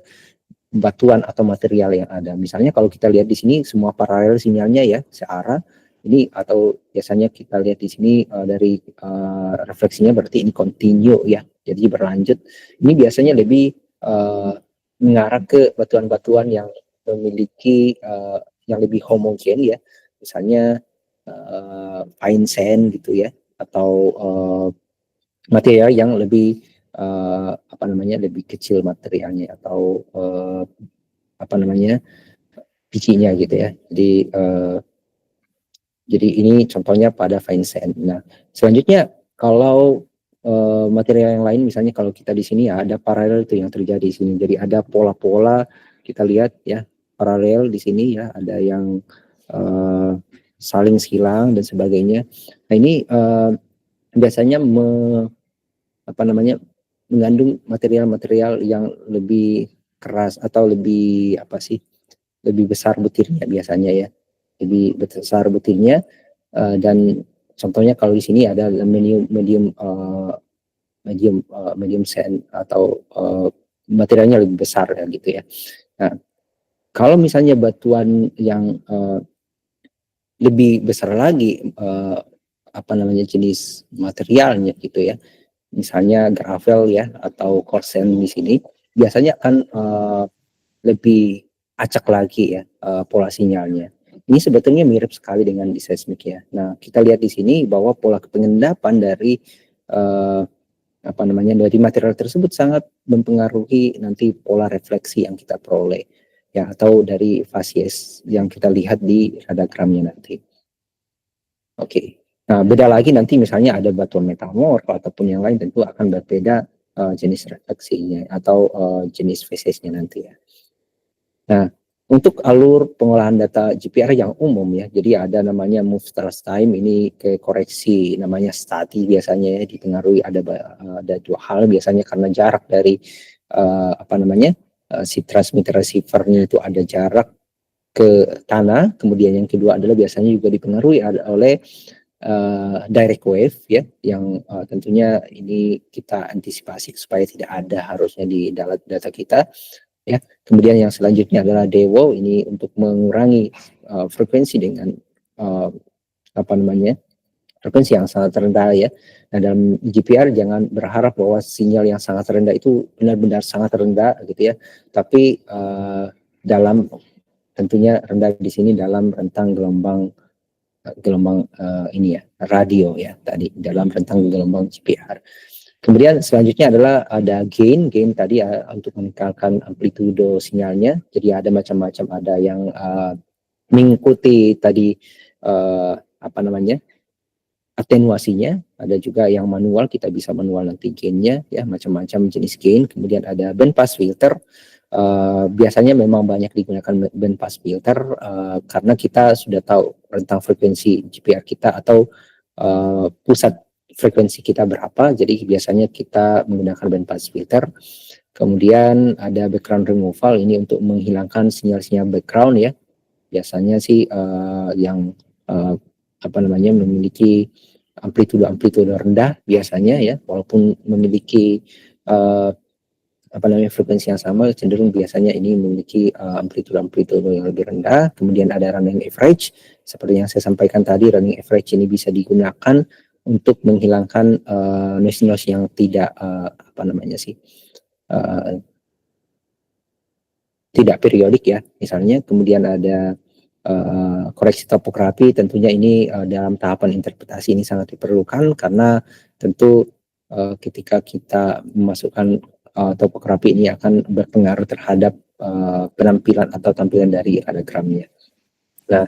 batuan atau material yang ada. Misalnya kalau kita lihat di sini semua paralel sinyalnya ya, searah. Ini atau biasanya kita lihat di sini dari refleksinya berarti ini continue ya. Jadi berlanjut. Ini biasanya lebih mengarah ke batuan-batuan yang memiliki yang lebih homogen ya. Misalnya fine sand gitu ya, atau material yang lebih lebih kecil materialnya, atau bijinya gitu ya. Jadi ini contohnya pada fine sand. Nah, selanjutnya kalau material yang lain, misalnya kalau kita di sini ya ada paralel itu yang terjadi di sini. Jadi ada pola-pola, kita lihat ya, paralel di sini ya, ada yang saling silang dan sebagainya. Nah, ini biasanya mengandung material-material yang lebih keras atau lebih lebih besar butirnya biasanya ya. lebih besar butirnya, dan contohnya kalau di sini ada medium sand atau materialnya lebih besar ya gitu ya. Nah, kalau misalnya batuan yang lebih besar lagi jenis materialnya gitu ya, misalnya gravel ya atau korsen di sini biasanya akan lebih acak lagi ya pola sinyalnya. Ini sebetulnya mirip sekali dengan di seismik ya. Nah, kita lihat di sini bahwa pola pengendapan dari uh, dari material tersebut sangat mempengaruhi nanti pola refleksi yang kita peroleh ya, atau dari fasies yang kita lihat di radagramnya nanti. Oke. Nah, beda lagi nanti misalnya ada batuan metamorf ataupun yang lain, tentu akan berbeda jenis refleksinya atau jenis fasiesnya nanti ya. Nah, untuk alur pengolahan data GPR yang umum ya, jadi ada namanya move trace time, ini ke koreksi namanya stati biasanya ya, dipengaruhi ada dua hal biasanya karena jarak dari si transmitter receivernya itu ada jarak ke tanah, kemudian yang kedua adalah biasanya juga dipengaruhi oleh direct wave ya, yang tentunya ini kita antisipasi supaya tidak ada harusnya di data kita ya. Kemudian yang selanjutnya adalah DEWO, ini untuk mengurangi frekuensi dengan frekuensi yang sangat rendah ya. Nah, dalam GPR jangan berharap bahwa sinyal yang sangat rendah itu benar-benar sangat rendah gitu ya, tapi dalam tentunya rendah di sini dalam rentang gelombang ini ya, radio ya tadi, dalam rentang gelombang GPR. Kemudian selanjutnya adalah ada gain tadi ya, untuk meningkatkan amplitudo sinyalnya. Jadi ada macam-macam, ada yang mengikuti tadi atenuasinya, ada juga yang manual, kita bisa manual nanti gainnya ya, macam-macam jenis gain. Kemudian ada bandpass filter, biasanya memang banyak digunakan bandpass filter karena kita sudah tahu rentang frekuensi GPR kita atau pusat frekuensi kita berapa, jadi biasanya kita menggunakan bandpass filter. Kemudian ada background removal, ini untuk menghilangkan sinyal-sinyal background ya, biasanya sih yang memiliki amplitudo rendah biasanya ya, walaupun memiliki frekuensi yang sama, cenderung biasanya ini memiliki amplitudo yang lebih rendah. Kemudian ada running average, seperti yang saya sampaikan tadi, running average ini bisa digunakan untuk menghilangkan noise yang tidak tidak periodik ya misalnya. Kemudian ada koreksi topografi, tentunya ini dalam tahapan interpretasi ini sangat diperlukan karena tentu ketika kita memasukkan topografi ini akan berpengaruh terhadap penampilan atau tampilan dari radagramnya. Nah,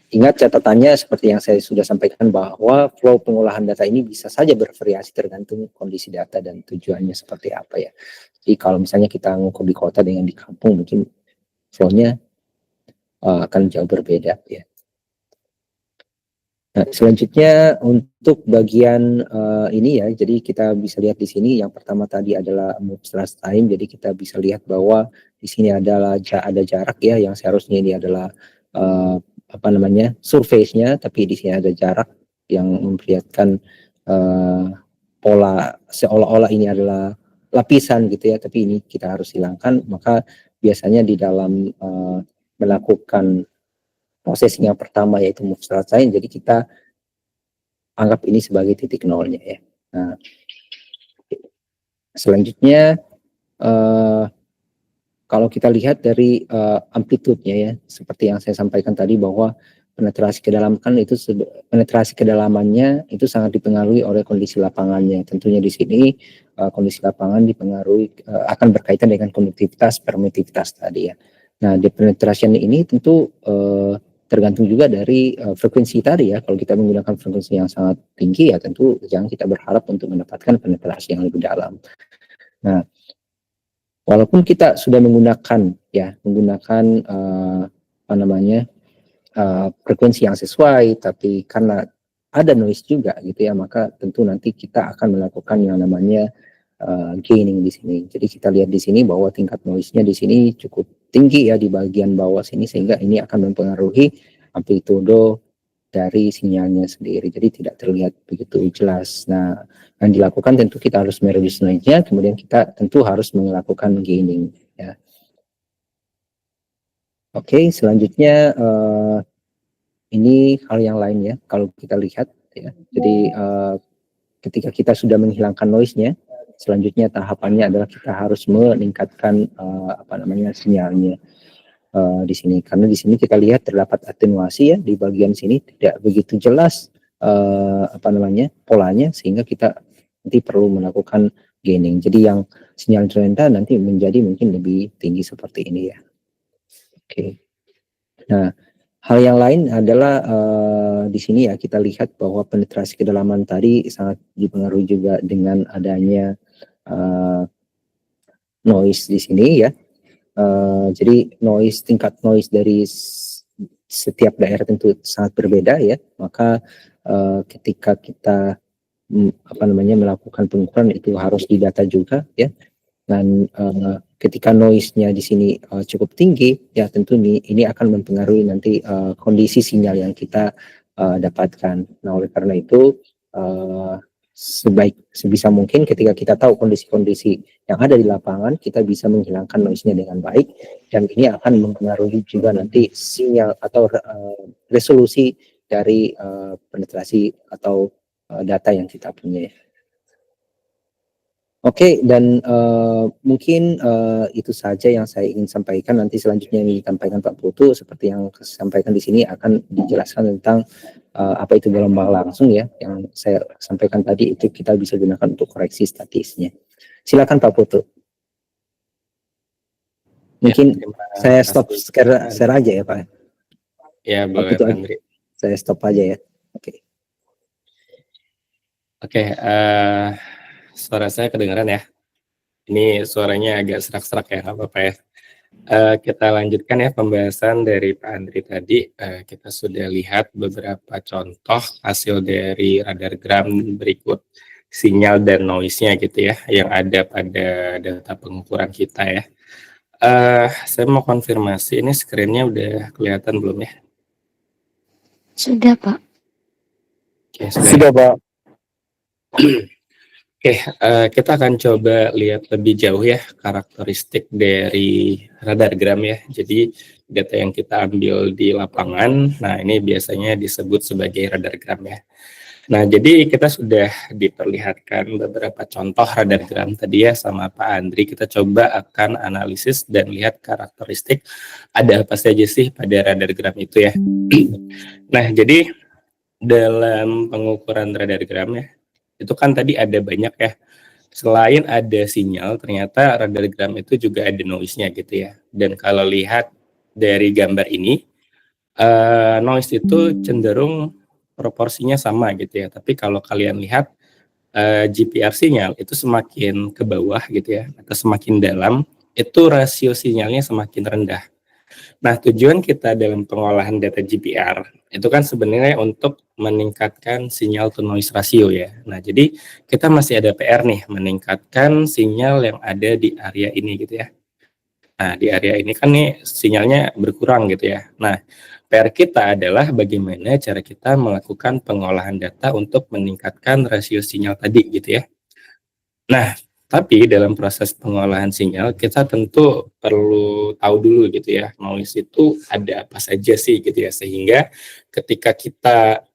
ingat catatannya seperti yang saya sudah sampaikan bahwa flow pengolahan data ini bisa saja bervariasi tergantung kondisi data dan tujuannya seperti apa ya. Jadi kalau misalnya kita ngukur di kota dengan di kampung, mungkin flow-nya akan jauh berbeda ya. Nah, selanjutnya untuk bagian ini ya, jadi kita bisa lihat di sini yang pertama tadi adalah move trace time. Jadi kita bisa lihat bahwa di sini ada jarak ya, yang seharusnya ini adalah surface-nya, tapi di sini ada jarak yang memperlihatkan pola seolah-olah ini adalah lapisan gitu ya, tapi ini kita harus hilangkan. Maka biasanya di dalam melakukan proses yang pertama yaitu move trace time, jadi kita anggap ini sebagai titik nolnya ya. Nah, selanjutnya kalau kita lihat dari amplitudenya ya, seperti yang saya sampaikan tadi bahwa penetrasi kedalamannya itu sangat dipengaruhi oleh kondisi lapangannya. Tentunya di sini kondisi lapangan dipengaruhi akan berkaitan dengan konduktivitas, permitivitas tadi ya. Nah, di penetrasi ini tentu tergantung juga dari frekuensi tadi ya. Kalau kita menggunakan frekuensi yang sangat tinggi ya, tentu jangan kita berharap untuk mendapatkan penetrasi yang lebih dalam. Nah, walaupun kita sudah menggunakan frekuensi yang sesuai, tapi karena ada noise juga gitu ya, maka tentu nanti kita akan melakukan yang namanya gaining di sini. Jadi kita lihat di sini bahwa tingkat noise-nya di sini cukup tinggi ya di bagian bawah sini, sehingga ini akan mempengaruhi amplitudo dari sinyalnya sendiri, jadi tidak terlihat begitu jelas. Nah, yang dilakukan tentu kita harus mereduce noise-nya, kemudian kita tentu harus melakukan gaining, ya. Oke, selanjutnya ini hal yang lain ya, kalau kita lihat ya. Jadi ketika kita sudah menghilangkan noise-nya, selanjutnya tahapannya adalah kita harus meningkatkan sinyalnya. Di sini karena di sini kita lihat terdapat atenuasi ya di bagian sini tidak begitu jelas polanya, sehingga kita nanti perlu melakukan gaining. Jadi yang sinyal rendah nanti menjadi mungkin lebih tinggi seperti ini ya. Oke. Nah, hal yang lain adalah di sini ya kita lihat bahwa penetrasi kedalaman tadi sangat dipengaruhi juga dengan adanya noise di sini ya. Jadi tingkat noise dari setiap daerah tentu sangat berbeda ya. Maka ketika kita melakukan pengukuran itu harus didata juga ya. Dan ketika noise-nya di sini cukup tinggi ya, tentu ini akan mempengaruhi nanti kondisi sinyal yang kita dapatkan. Nah, oleh karena itu sebisa mungkin ketika kita tahu kondisi-kondisi yang ada di lapangan, kita bisa menghilangkan noise-nya dengan baik, dan ini akan mempengaruhi juga nanti sinyal atau resolusi dari penetrasi atau data yang kita punya. Oke, dan mungkin itu saja yang saya ingin sampaikan. Nanti selanjutnya yang disampaikan Pak Putu, seperti yang saya sampaikan di sini, akan dijelaskan tentang apa itu gelombang langsung ya, yang saya sampaikan tadi itu kita bisa gunakan untuk koreksi statisnya. Silakan Pak Putu. Mungkin saya stop share aja ya Pak. Ya, boleh Pak Andri. Saya stop aja ya. Oke. Oke, suara saya kedengaran ya. Ini suaranya agak serak-serak ya, nggak apa-apa ya. Kita lanjutkan ya pembahasan dari Pak Andri tadi. Kita sudah lihat beberapa contoh hasil dari radargram berikut sinyal dan noise-nya gitu ya, yang ada pada data pengukuran kita ya. Saya mau konfirmasi, ini screen-nya udah kelihatan belum ya? Sudah, Pak. Oke, sudah Pak. Oke, kita akan coba lihat lebih jauh ya karakteristik dari radargram ya. Jadi data yang kita ambil di lapangan, nah ini biasanya disebut sebagai radargram ya. Nah, jadi kita sudah diperlihatkan beberapa contoh radargram tadi ya sama Pak Andri. Kita coba akan analisis dan lihat karakteristik ada apa saja sih pada radargram itu ya. Nah, jadi dalam pengukuran radargram ya, itu kan tadi ada banyak ya. Selain ada sinyal, ternyata radargram itu juga ada noise-nya gitu ya. Dan kalau lihat dari gambar ini, noise itu cenderung proporsinya sama gitu ya. Tapi kalau kalian lihat GPR sinyal itu semakin ke bawah gitu ya, atau semakin dalam, itu rasio sinyalnya semakin rendah. Nah, tujuan kita dalam pengolahan data GPR itu kan sebenarnya untuk meningkatkan sinyal to noise ratio ya. Nah, jadi kita masih ada PR nih meningkatkan sinyal yang ada di area ini gitu ya. Nah, di area ini kan nih sinyalnya berkurang gitu ya. Nah, PR kita adalah bagaimana cara kita melakukan pengolahan data untuk meningkatkan rasio sinyal tadi gitu ya. Nah, tapi dalam proses pengolahan sinyal kita tentu perlu tahu dulu gitu ya, noise itu ada apa saja sih gitu ya, sehingga ketika kita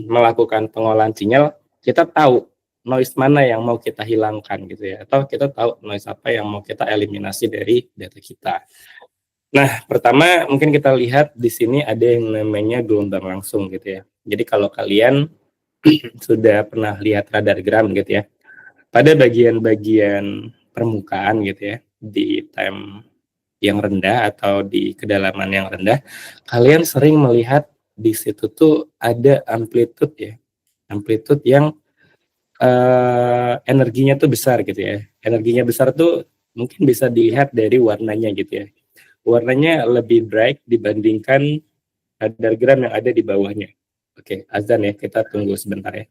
melakukan pengolahan sinyal, kita tahu noise mana yang mau kita hilangkan gitu ya, atau kita tahu noise apa yang mau kita eliminasi dari data kita. Nah, pertama mungkin kita lihat di sini ada yang namanya gelombang langsung gitu ya. Jadi kalau kalian sudah pernah lihat radargram gitu ya, pada bagian-bagian permukaan gitu ya, di time yang rendah atau di kedalaman yang rendah, kalian sering melihat di situ tuh ada amplitude ya, amplitude yang energinya tuh besar gitu ya. Energinya besar tuh mungkin bisa dilihat dari warnanya gitu ya. Warnanya lebih bright dibandingkan radargram yang ada di bawahnya. Oke, azan ya, kita tunggu sebentar ya.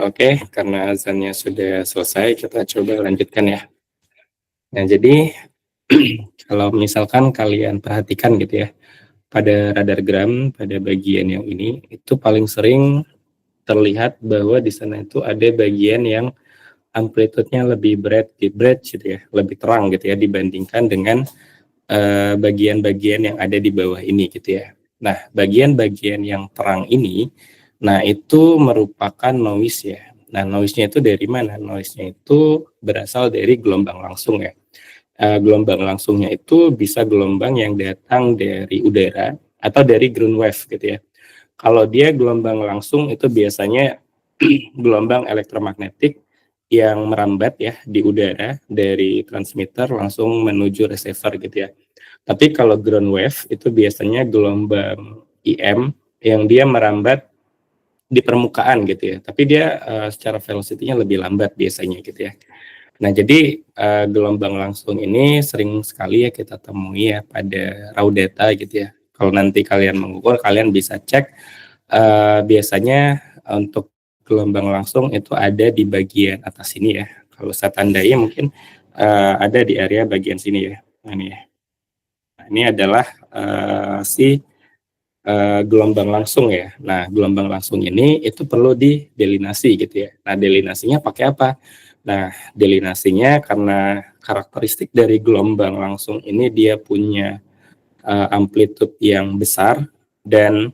Oke, karena azannya sudah selesai, kita coba lanjutkan ya. Nah, jadi kalau misalkan kalian perhatikan gitu ya, pada radargram, pada bagian yang ini, itu paling sering terlihat bahwa di sana itu ada bagian yang amplitude-nya lebih bright gitu ya, lebih terang gitu ya, dibandingkan dengan bagian-bagian yang ada di bawah ini gitu ya. Nah, bagian-bagian yang terang ini, nah itu merupakan noise ya. Nah, noise-nya itu dari mana? Noise-nya itu berasal dari gelombang langsung ya. Gelombang langsungnya itu bisa gelombang yang datang dari udara atau dari ground wave gitu ya. Kalau dia gelombang langsung itu biasanya gelombang elektromagnetik yang merambat ya di udara dari transmitter langsung menuju receiver gitu ya. Tapi kalau ground wave itu biasanya gelombang EM yang dia merambat di permukaan gitu ya. Tapi dia secara velocity-nya lebih lambat biasanya gitu ya. Nah, jadi gelombang langsung ini sering sekali ya kita temui ya pada raw data gitu ya. Kalau nanti kalian mengukur, kalian bisa cek biasanya untuk gelombang langsung itu ada di bagian atas sini ya. Kalau saya tandai mungkin ada di area bagian sini ya. Nah, ini ya. Nah, ini adalah si gelombang langsung ya. Nah, gelombang langsung ini itu perlu didelinasi gitu ya. Nah, delinasinya pakai apa? Nah, delinasinya karena karakteristik dari gelombang langsung ini dia punya amplitude yang besar dan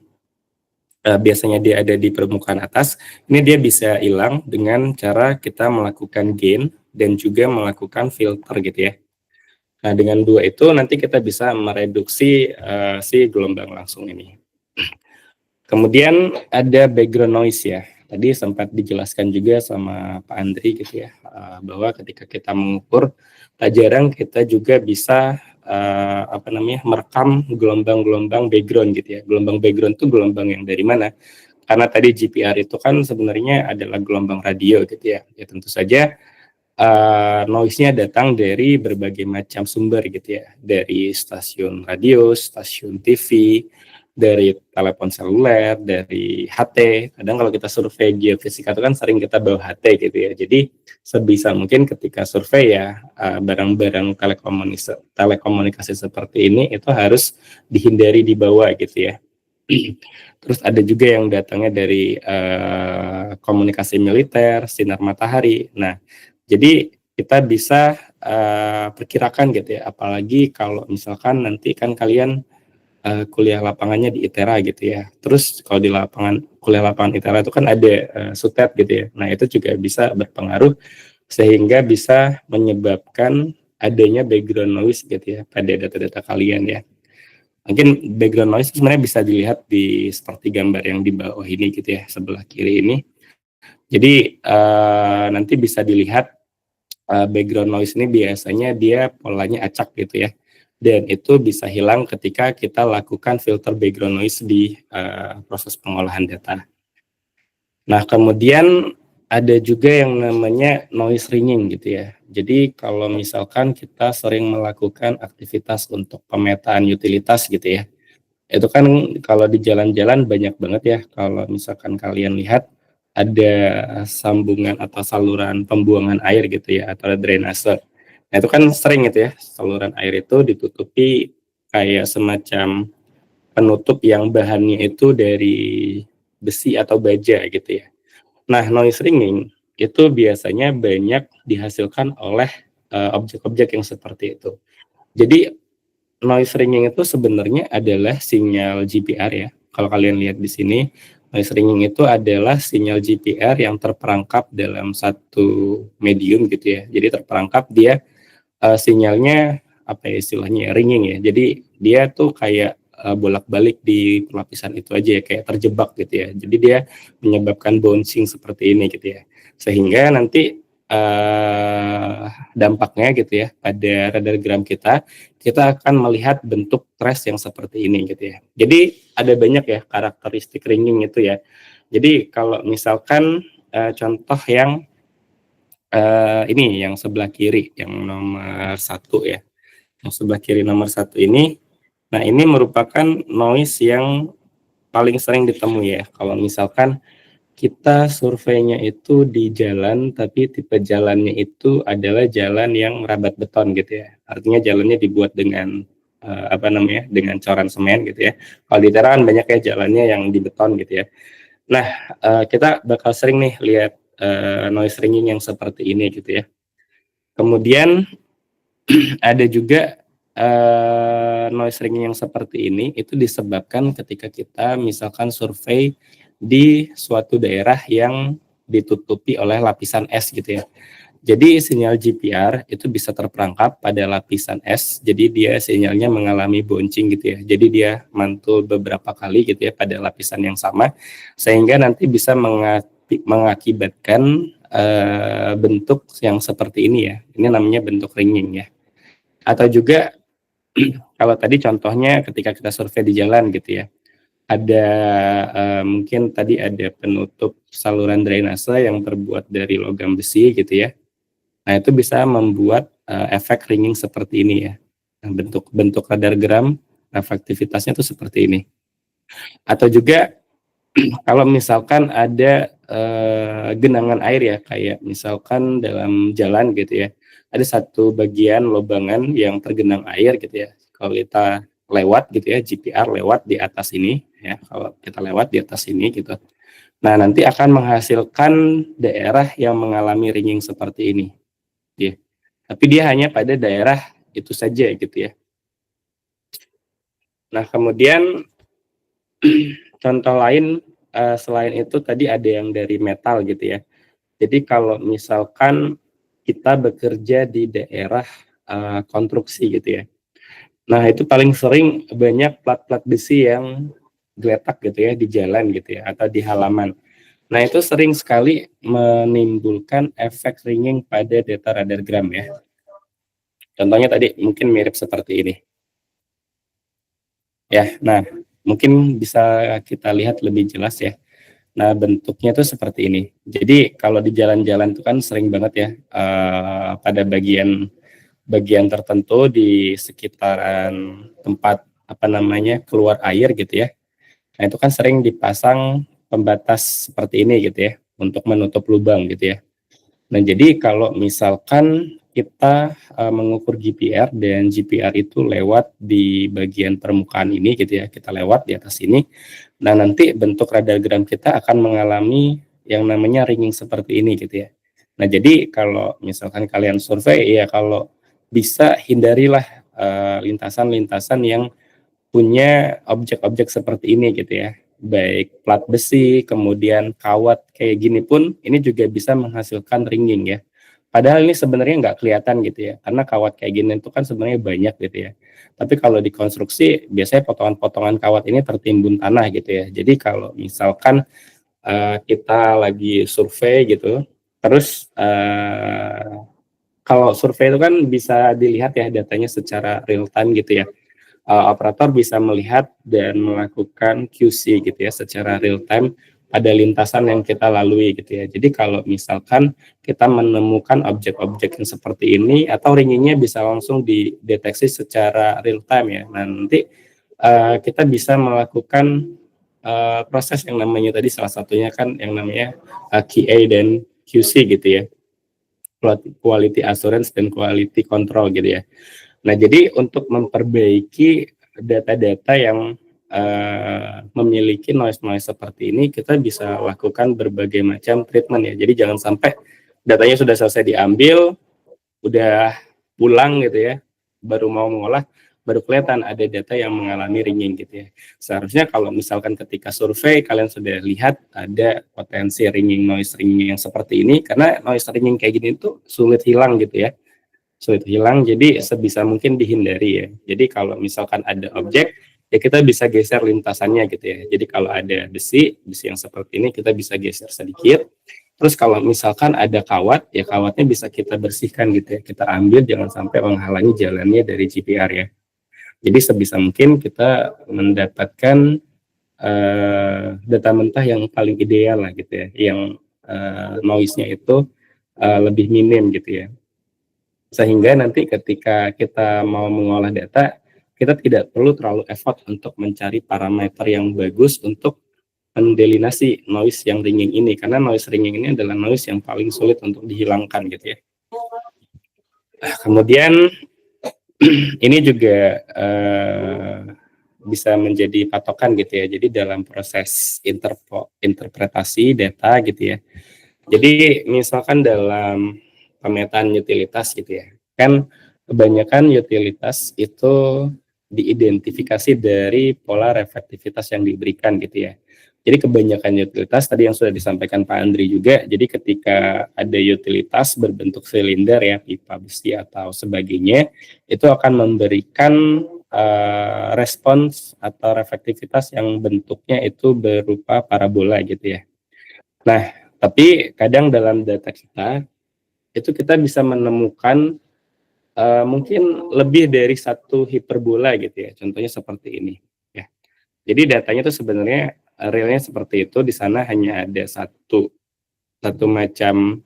biasanya dia ada di permukaan atas. Ini dia bisa hilang dengan cara kita melakukan gain dan juga melakukan filter gitu ya. Nah, dengan dua itu nanti kita bisa mereduksi si gelombang langsung ini. Kemudian ada background noise ya. Tadi sempat dijelaskan juga sama Pak Andri gitu ya, bahwa ketika kita mengukur, tak jarang kita juga bisa merekam gelombang-gelombang background gitu ya. Gelombang background itu gelombang yang dari mana? Karena tadi GPR itu kan sebenarnya adalah gelombang radio gitu ya. Ya tentu saja noise-nya datang dari berbagai macam sumber gitu ya. Dari stasiun radio, stasiun TV, dari telepon seluler, dari HT. Kadang kalau kita survei geofisika itu kan sering kita bawa HT gitu ya. Jadi sebisa mungkin ketika survei ya barang-barang telekomunikasi seperti ini itu harus dihindari dibawa gitu ya. Terus ada juga yang datangnya dari komunikasi militer, sinar matahari. Nah, jadi kita bisa perkirakan gitu ya. Apalagi kalau misalkan nanti kan kalian kuliah lapangannya di ITERA gitu ya. Terus kalau di kuliah lapangan ITERA itu kan ada SUTEP gitu ya. Nah, itu juga bisa berpengaruh sehingga bisa menyebabkan adanya background noise gitu ya pada data-data kalian ya. Mungkin background noise sebenarnya bisa dilihat di seperti gambar yang di bawah ini gitu ya, sebelah kiri ini. Jadi nanti bisa dilihat background noise ini biasanya dia polanya acak gitu ya. Dan itu bisa hilang ketika kita lakukan filter background noise di proses pengolahan data. Nah, kemudian ada juga yang namanya noise ringing gitu ya. Jadi kalau misalkan kita sering melakukan aktivitas untuk pemetaan utilitas gitu ya, itu kan kalau di jalan-jalan banyak banget ya. Kalau misalkan kalian lihat ada sambungan atau saluran pembuangan air gitu ya, atau drainase. Nah, itu kan sering gitu ya, saluran air itu ditutupi kayak semacam penutup yang bahannya itu dari besi atau baja gitu ya. Nah, noise ringing itu biasanya banyak dihasilkan oleh objek-objek yang seperti itu. Jadi noise ringing itu sebenarnya adalah sinyal GPR ya. Kalau kalian lihat di sini, noise ringing itu adalah sinyal GPR yang terperangkap dalam satu medium gitu ya. Jadi terperangkap dia sinyalnya apa ya istilahnya ringing ya. Jadi dia tuh kayak bolak-balik di lapisan itu aja ya, kayak terjebak gitu ya. Jadi dia menyebabkan bouncing seperti ini gitu ya. Sehingga nanti dampaknya gitu ya pada radargram kita akan melihat bentuk trace yang seperti ini gitu ya. Jadi ada banyak ya karakteristik ringing itu ya. Jadi kalau misalkan contoh yang ini yang sebelah kiri yang nomor 1 ya, yang sebelah kiri nomor 1 ini, nah ini merupakan noise yang paling sering ditemui ya. Kalau misalkan kita surveinya itu di jalan, tapi tipe jalannya itu adalah jalan yang rabat beton gitu ya. Artinya jalannya dibuat dengan dengan coran semen gitu ya. Kalau di daerah kan banyak ya jalannya yang di beton gitu ya. Nah, kita bakal sering nih lihat noise ringing yang seperti ini gitu ya. Kemudian ada juga noise ringing yang seperti ini itu disebabkan ketika kita misalkan survei di suatu daerah yang ditutupi oleh lapisan es gitu ya. Jadi sinyal GPR itu bisa terperangkap pada lapisan es, jadi dia sinyalnya mengalami bouncing gitu ya. Jadi dia mantul beberapa kali gitu ya pada lapisan yang sama, sehingga nanti bisa mengakibatkan bentuk yang seperti ini ya. Ini namanya bentuk ringing ya. Atau juga kalau tadi contohnya ketika kita survei di jalan gitu ya, ada mungkin tadi ada penutup saluran drainase yang terbuat dari logam besi gitu ya. Nah, itu bisa membuat efek ringing seperti ini ya. Nah, bentuk radargram efektivitasnya itu seperti ini. Atau juga kalau misalkan ada genangan air ya, kayak misalkan dalam jalan gitu ya, ada satu bagian lobangan yang tergenang air gitu ya. Kalau kita lewat gitu ya, GPR lewat di atas ini ya, kalau kita lewat di atas ini gitu. Nah, nanti akan menghasilkan daerah yang mengalami ringing seperti ini. Ya. Tapi dia hanya pada daerah itu saja gitu ya. Nah, kemudian contoh lain selain itu tadi ada yang dari metal gitu ya. Jadi kalau misalkan kita bekerja di daerah konstruksi gitu ya. Nah, itu paling sering banyak plat-plat besi yang geletak gitu ya di jalan gitu ya atau di halaman. Nah, itu sering sekali menimbulkan efek ringing pada data radargram ya. Contohnya tadi mungkin mirip seperti ini. Ya, nah mungkin bisa kita lihat lebih jelas ya. Nah, bentuknya tuh seperti ini. Jadi kalau di jalan-jalan tuh kan sering banget ya pada bagian tertentu di sekitaran tempat apa namanya keluar air gitu ya. Nah, itu kan sering dipasang pembatas seperti ini gitu ya untuk menutup lubang gitu ya. Nah, jadi kalau misalkan kita mengukur GPR dan GPR itu lewat di bagian permukaan ini gitu ya, kita lewat di atas ini. Nah, nanti bentuk radargram kita akan mengalami yang namanya ringing seperti ini gitu ya. Nah, jadi kalau misalkan kalian survei ya kalau bisa hindarilah lintasan-lintasan yang punya objek-objek seperti ini gitu ya. Baik plat besi, kemudian kawat kayak gini pun ini juga bisa menghasilkan ringing ya. Padahal ini sebenarnya nggak kelihatan gitu ya, karena kawat kayak gini itu kan sebenarnya banyak gitu ya. Tapi kalau dikonstruksi biasanya potongan-potongan kawat ini tertimbun tanah gitu ya. Jadi kalau misalkan kita lagi survei gitu, terus kalau survei itu kan bisa dilihat ya datanya secara real time gitu ya. Operator bisa melihat dan melakukan QC gitu ya secara real time pada lintasan yang kita lalui gitu ya. Jadi kalau misalkan kita menemukan objek-objek yang seperti ini atau ringingnya bisa langsung dideteksi secara real time ya. Nah, nanti kita bisa melakukan proses yang namanya tadi salah satunya kan yang namanya QA dan QC gitu ya. Quality assurance dan quality control gitu ya. Nah, jadi untuk memperbaiki data-data yang memiliki noise-noise seperti ini, kita bisa lakukan berbagai macam treatment ya. Jadi jangan sampai datanya sudah selesai diambil, udah pulang gitu ya, baru mau mengolah, baru kelihatan ada data yang mengalami ringing gitu ya. Seharusnya kalau misalkan ketika survei kalian sudah lihat ada potensi ringing, noise ringing yang seperti ini, karena noise ringing kayak gini itu sulit hilang gitu ya. Sulit hilang, jadi sebisa mungkin dihindari ya. Jadi kalau misalkan ada objek, ya kita bisa geser lintasannya gitu ya. Jadi kalau ada besi yang seperti ini kita bisa geser sedikit. Terus kalau misalkan ada kawat, ya kawatnya bisa kita bersihkan gitu ya. Kita ambil jangan sampai menghalangi jalannya dari GPR ya. Jadi sebisa mungkin kita mendapatkan data mentah yang paling ideal lah gitu ya, yang noise-nya itu lebih minim gitu ya. Sehingga nanti ketika kita mau mengolah data, kita tidak perlu terlalu effort untuk mencari parameter yang bagus untuk mendelinasi noise yang ringing ini, karena noise ringing ini adalah noise yang paling sulit untuk dihilangkan gitu ya. Kemudian ini juga bisa menjadi patokan gitu ya. Jadi dalam proses interpretasi data gitu ya. Jadi misalkan dalam pemetaan utilitas gitu ya, kan kebanyakan utilitas itu diidentifikasi dari pola reflektivitas yang diberikan gitu ya. Jadi kebanyakan utilitas tadi yang sudah disampaikan Pak Andri juga, jadi ketika ada utilitas berbentuk silinder ya, pipa besi atau sebagainya, itu akan memberikan respons atau reflektivitas yang bentuknya itu berupa parabola gitu ya. Nah, tapi kadang dalam data kita, itu kita bisa menemukan mungkin lebih dari satu hiperbola gitu ya, contohnya seperti ini ya. Jadi datanya itu sebenarnya realnya seperti itu, di sana hanya ada satu macam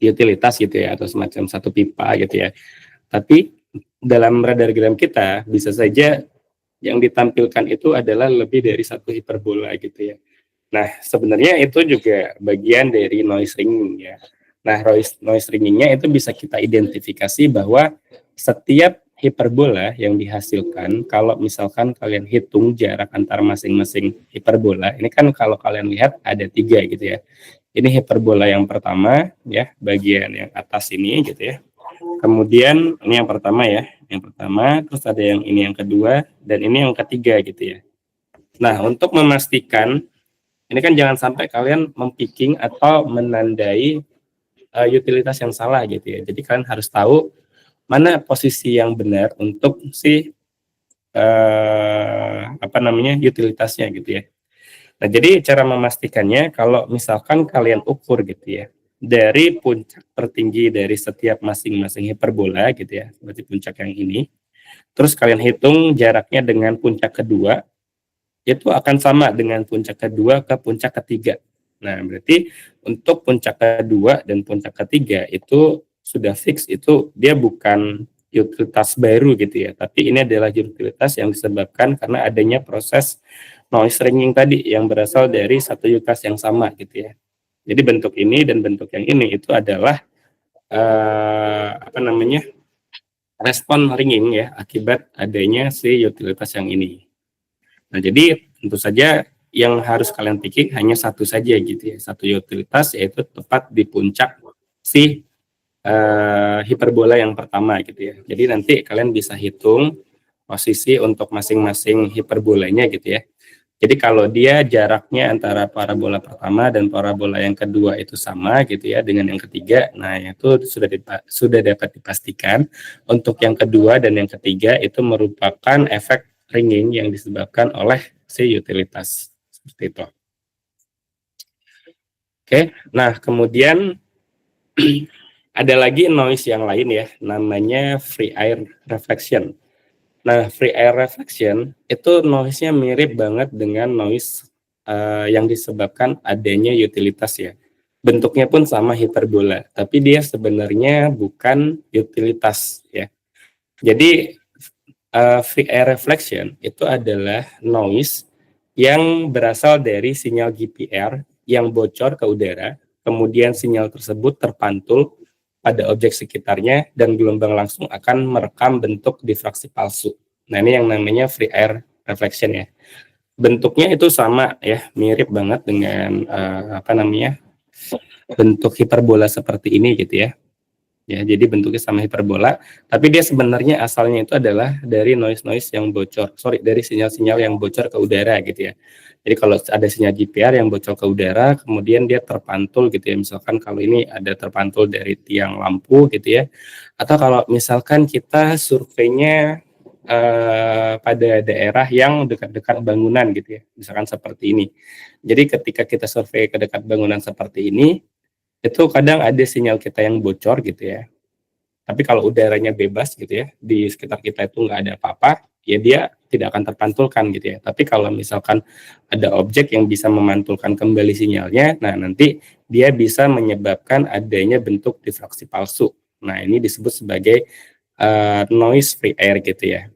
utilitas gitu ya, atau semacam satu pipa gitu ya. Tapi dalam radargram kita bisa saja yang ditampilkan itu adalah lebih dari satu hiperbola gitu ya. Nah, sebenarnya itu juga bagian dari noise ringing ya. Nah, noise ringingnya itu bisa kita identifikasi bahwa setiap hiperbola yang dihasilkan, kalau misalkan kalian hitung jarak antara masing-masing hiperbola, ini kan kalau kalian lihat ada 3 gitu ya. Ini hiperbola yang pertama ya, bagian yang atas ini gitu ya. Kemudian ini yang pertama ya, terus ada yang ini yang kedua, dan ini yang ketiga gitu ya. Nah, untuk memastikan ini kan jangan sampai kalian mempicking atau menandai utilitas yang salah gitu ya. Jadi kalian harus tahu mana posisi yang benar untuk si utilitasnya gitu ya. Nah, jadi cara memastikannya kalau misalkan kalian ukur gitu ya. dari puncak tertinggi dari setiap masing-masing hiperbola gitu ya, berarti puncak yang ini. Terus kalian hitung jaraknya dengan puncak kedua, itu akan sama dengan puncak kedua ke puncak ketiga. Nah, berarti untuk puncak kedua dan puncak ketiga itu sudah fix, itu dia bukan utilitas baru gitu ya, tapi ini adalah utilitas yang disebabkan karena adanya proses noise ringing tadi yang berasal dari satu utilitas yang sama gitu ya. Jadi bentuk ini dan bentuk yang ini itu adalah respon ringing ya akibat adanya si utilitas yang ini. Nah, jadi tentu saja yang harus kalian pikir hanya satu saja gitu ya, satu utilitas yaitu tepat di puncak si hiperbola yang pertama gitu ya. Jadi nanti kalian bisa hitung posisi untuk masing-masing hiperbolanya gitu ya. Jadi kalau dia jaraknya antara parabola pertama dan parabola yang kedua itu sama gitu ya dengan yang ketiga, nah itu sudah dapat dipastikan untuk yang kedua dan yang ketiga itu merupakan efek ringing yang disebabkan oleh si utilitas seperti itu. Oke, nah kemudian ada lagi noise yang lain ya, namanya free air reflection. Nah, free air reflection itu noise-nya mirip banget dengan noise yang disebabkan adanya utilitas ya. Bentuknya pun sama hiperbola, tapi dia sebenarnya bukan utilitas ya. Jadi free air reflection itu adalah noise yang berasal dari sinyal GPR yang bocor ke udara, kemudian sinyal tersebut terpantul pada objek sekitarnya dan gelombang langsung akan merekam bentuk difraksi palsu. Nah, ini yang namanya free air reflection ya. Bentuknya itu sama ya, mirip banget dengan bentuk hiperbola seperti ini gitu ya. Ya, jadi bentuknya sama hiperbola, tapi dia sebenarnya asalnya itu adalah dari noise-noise yang bocor, dari sinyal-sinyal yang bocor ke udara gitu ya. Jadi kalau ada sinyal GPR yang bocor ke udara, kemudian dia terpantul gitu ya, misalkan kalau ini ada terpantul dari tiang lampu gitu ya, atau kalau misalkan kita surveinya pada daerah yang dekat-dekat bangunan gitu ya, misalkan seperti ini. Jadi ketika kita survei ke dekat bangunan seperti ini, itu kadang ada sinyal kita yang bocor gitu ya. Tapi kalau udaranya bebas gitu ya, di sekitar kita itu nggak ada apa-apa, ya dia tidak akan terpantulkan gitu ya. Tapi kalau misalkan ada objek yang bisa memantulkan kembali sinyalnya, nah nanti dia bisa menyebabkan adanya bentuk difraksi palsu. Nah, ini disebut sebagai noise free air gitu ya.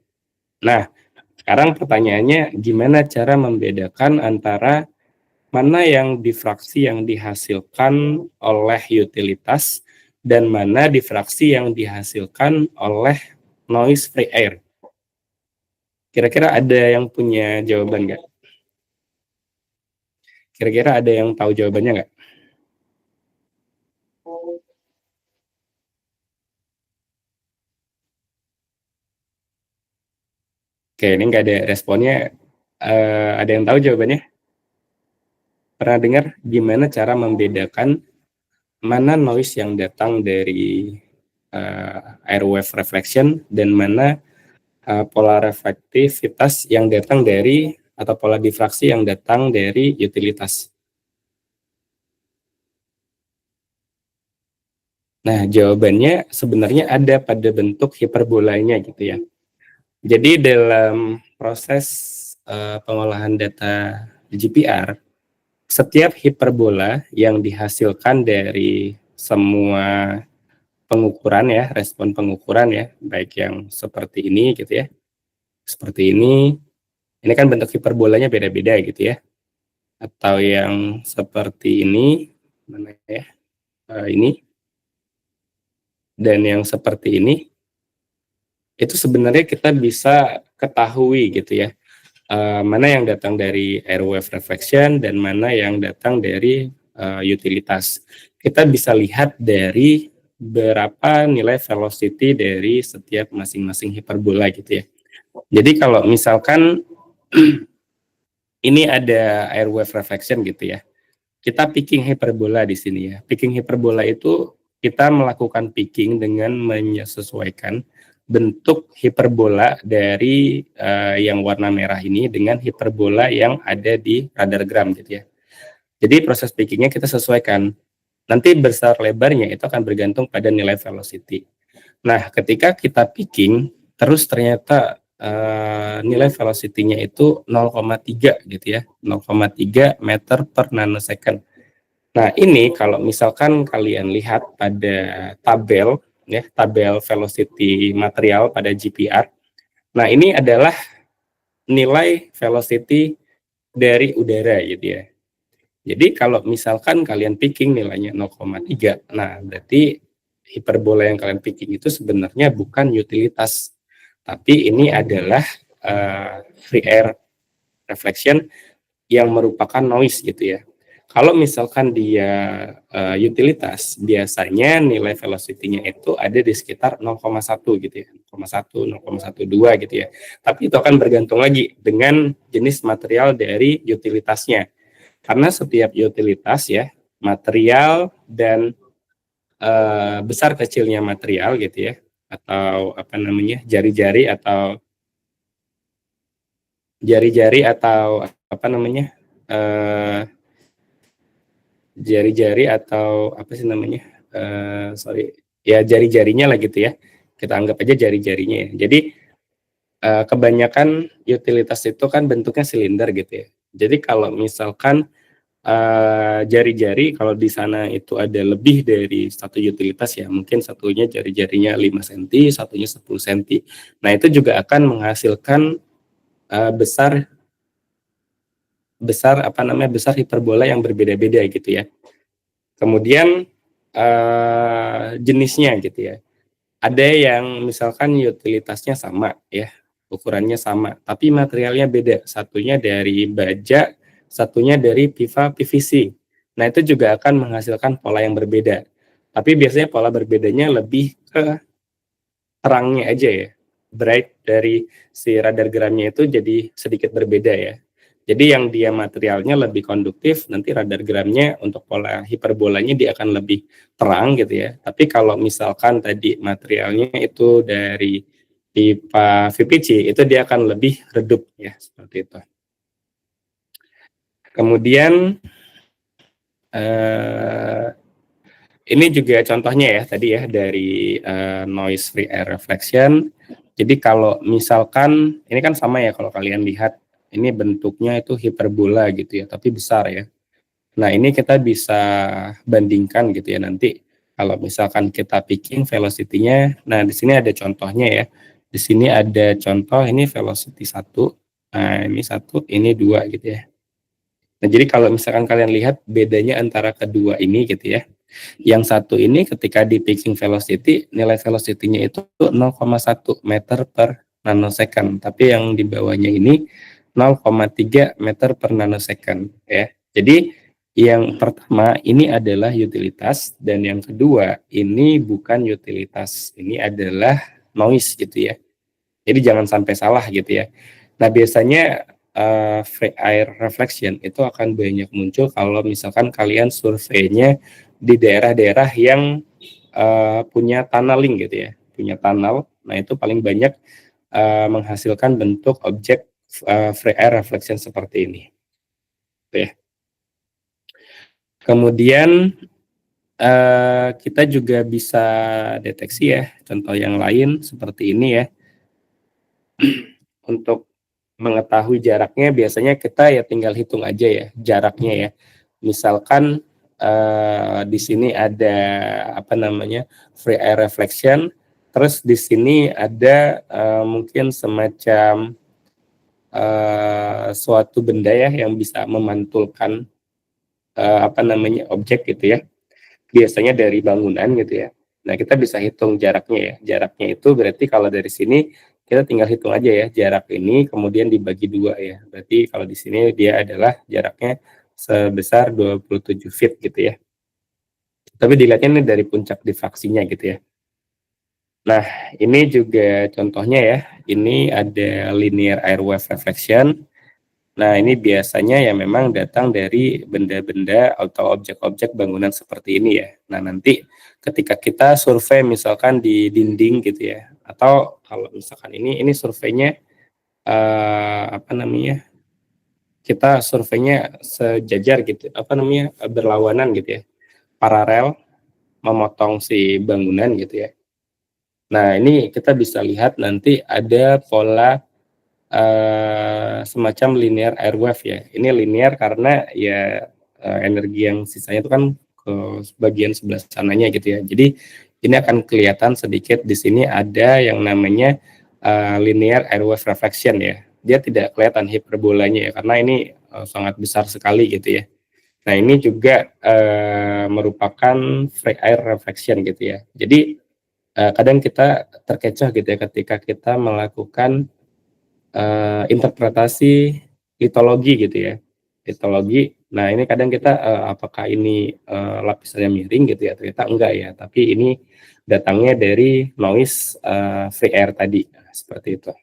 Nah, sekarang pertanyaannya gimana cara membedakan antara mana yang difraksi yang dihasilkan oleh utilitas dan mana difraksi yang dihasilkan oleh noise free air. Kira-kira ada yang punya jawaban nggak? Kira-kira ada yang tahu jawabannya nggak? Oke, ini nggak ada responnya. Ada yang tahu jawabannya? Pernah dengar gimana cara membedakan mana noise yang datang dari air wave reflection dan mana pola reflektivitas yang datang dari atau pola difraksi yang datang dari utilitas. Nah, jawabannya sebenarnya ada pada bentuk hiperbolanya gitu ya. Jadi dalam proses pengolahan data GPR, setiap hiperbola yang dihasilkan dari semua pengukuran ya, respon pengukuran ya, baik yang seperti ini gitu ya, seperti ini kan bentuk hiperbolanya beda-beda gitu ya, atau yang seperti ini, mana ya, ini, dan yang seperti ini, itu sebenarnya kita bisa ketahui gitu ya, mana yang datang dari air wave reflection dan mana yang datang dari utilitas. Kita bisa lihat dari berapa nilai velocity dari setiap masing-masing hiperbola gitu ya. Jadi kalau misalkan ini ada air wave reflection gitu ya, kita picking hiperbola di sini ya. Picking hiperbola itu kita melakukan picking dengan menyesuaikan bentuk hiperbola dari yang warna merah ini dengan hiperbola yang ada di radargram gitu ya. Jadi proses pickingnya kita sesuaikan. nanti besar lebarnya itu akan bergantung pada nilai velocity. Nah, ketika kita picking, terus ternyata nilai velocity-nya itu 0,3 gitu ya, 0,3 meter per nanosecond. Nah, ini kalau misalkan kalian lihat pada tabel, ya, tabel velocity material pada GPR. Nah, ini adalah nilai velocity dari udara gitu ya. Jadi kalau misalkan kalian picking nilainya 0,3, nah berarti hiperbola yang kalian picking itu sebenarnya bukan utilitas, tapi ini adalah free air reflection yang merupakan noise gitu ya. Kalau misalkan dia utilitas, biasanya nilai velocity-nya itu ada di sekitar 0,1 gitu ya, 0,1, 0,12 gitu ya. Tapi itu akan bergantung lagi dengan jenis material dari utilitasnya. Karena setiap utilitas ya, material dan besar kecilnya material gitu ya, atau apa namanya, jari-jari atau apa namanya, jari-jari atau apa sih namanya, sorry, ya jari-jarinya lah gitu ya, kita anggap aja jari-jarinya ya. Jadi kebanyakan utilitas itu kan bentuknya silinder gitu ya. Jadi kalau misalkan jari-jari, kalau di sana itu ada lebih dari satu utilitas ya, mungkin satunya jari-jarinya 5 cm, satunya 10 cm. Nah, itu juga akan menghasilkan besar hiperbola yang berbeda-beda gitu ya. Kemudian jenisnya gitu ya. Ada yang misalkan utilitasnya sama ya, ukurannya sama, tapi materialnya beda. Satunya dari baja, satunya dari PVC. Nah, itu juga akan menghasilkan pola yang berbeda. Tapi biasanya pola berbedanya lebih ke terangnya aja ya. Bright dari si radar gramnya itu jadi sedikit berbeda ya. Jadi yang dia materialnya lebih konduktif, nanti radar gramnya untuk pola hiperbolanya dia akan lebih terang gitu ya. Tapi kalau misalkan tadi materialnya itu dari pipa VPC, itu dia akan lebih redup ya, seperti itu. Kemudian ini juga contohnya ya tadi ya dari noise free air reflection. Jadi kalau misalkan ini kan sama ya, kalau kalian lihat ini bentuknya itu hiperbola gitu ya, tapi besar ya. Nah, ini kita bisa bandingkan gitu ya nanti kalau misalkan kita picking velocity-nya. Nah, di sini ada contohnya ya. Di sini ada contoh ini velocity 1. Nah, ini 1, ini 2 gitu ya. Nah, jadi kalau misalkan kalian lihat bedanya antara kedua ini gitu ya. Yang satu ini ketika di picking velocity, nilai velocity-nya itu 0,1 meter per nanosecond. Tapi yang di bawahnya ini 0,3 meter per nanosecond ya. Jadi yang pertama ini adalah utilitas dan yang kedua ini bukan utilitas. Ini adalah noise gitu ya. Jadi jangan sampai salah gitu ya. Nah, biasanya free air reflection itu akan banyak muncul kalau misalkan kalian surveinya di daerah-daerah yang punya tunneling gitu ya, punya tunnel. Nah, itu paling banyak menghasilkan bentuk objek free air reflection seperti ini. Oke. Kemudian kita juga bisa deteksi ya, contoh yang lain seperti ini ya. Untuk mengetahui jaraknya biasanya kita ya tinggal hitung aja ya jaraknya ya. Misalkan di sini ada apa namanya free air reflection, terus di sini ada mungkin semacam suatu benda ya yang bisa memantulkan apa namanya objek gitu ya. Biasanya dari bangunan gitu ya. Nah, kita bisa hitung jaraknya ya. Jaraknya itu berarti kalau dari sini kita tinggal hitung aja ya jarak ini kemudian dibagi 2 ya. Berarti kalau di sini dia adalah jaraknya sebesar 27 feet gitu ya. Tapi dilihatnya ini dari puncak diffraksinya gitu ya. Nah, ini juga contohnya ya. Ini ada linear air wave reflection. Nah, ini biasanya ya memang datang dari benda-benda atau objek-objek bangunan seperti ini ya. Nah, nanti ketika kita survei misalkan di dinding gitu ya, atau kalau misalkan ini surveinya apa namanya, kita surveinya sejajar gitu, apa namanya, berlawanan gitu ya. paralel memotong si bangunan gitu ya. Nah, ini kita bisa lihat nanti ada pola semacam linear air wave ya. Ini linear karena ya energi yang sisanya itu kan ke bagian sebelah sananya gitu ya. Jadi ini akan kelihatan sedikit di sini ada yang namanya linear air wave reflection ya. Dia tidak kelihatan hiperbolanya ya karena ini sangat besar sekali gitu ya. Nah, ini juga merupakan free air reflection gitu ya. Jadi kadang kita terkecoh gitu ya ketika kita melakukan interpretasi litologi gitu ya, litologi. Nah, ini kadang kita, apakah ini, lapisannya miring gitu ya, ternyata enggak ya, tapi ini datangnya dari noise, free air tadi, nah, seperti itu.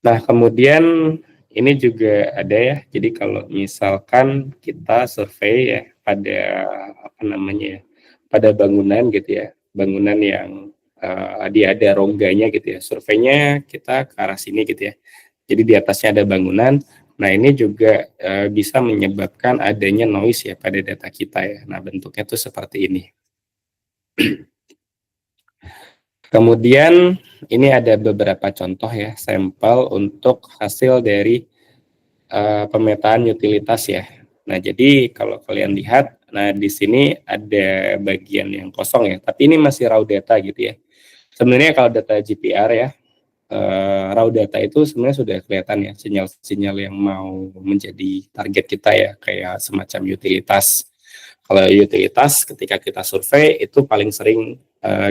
Nah, kemudian ini juga ada ya, jadi kalau misalkan kita survei ya pada, apa namanya ya, pada bangunan gitu ya, bangunan yang, dia ada rongganya gitu ya, surveinya kita ke arah sini gitu ya. Jadi di atasnya ada bangunan. Nah, ini juga bisa menyebabkan adanya noise ya pada data kita ya. Nah, bentuknya tuh seperti ini. Kemudian ini ada beberapa contoh ya sampel untuk hasil dari pemetaan utilitas ya. Nah, jadi kalau kalian lihat, nah di sini ada bagian yang kosong ya, tapi ini masih raw data gitu ya. Sebenarnya kalau data GPR ya, raw data itu sebenarnya sudah kelihatan ya sinyal-sinyal yang mau menjadi target kita ya, kayak semacam utilitas. Kalau utilitas ketika kita survei itu paling sering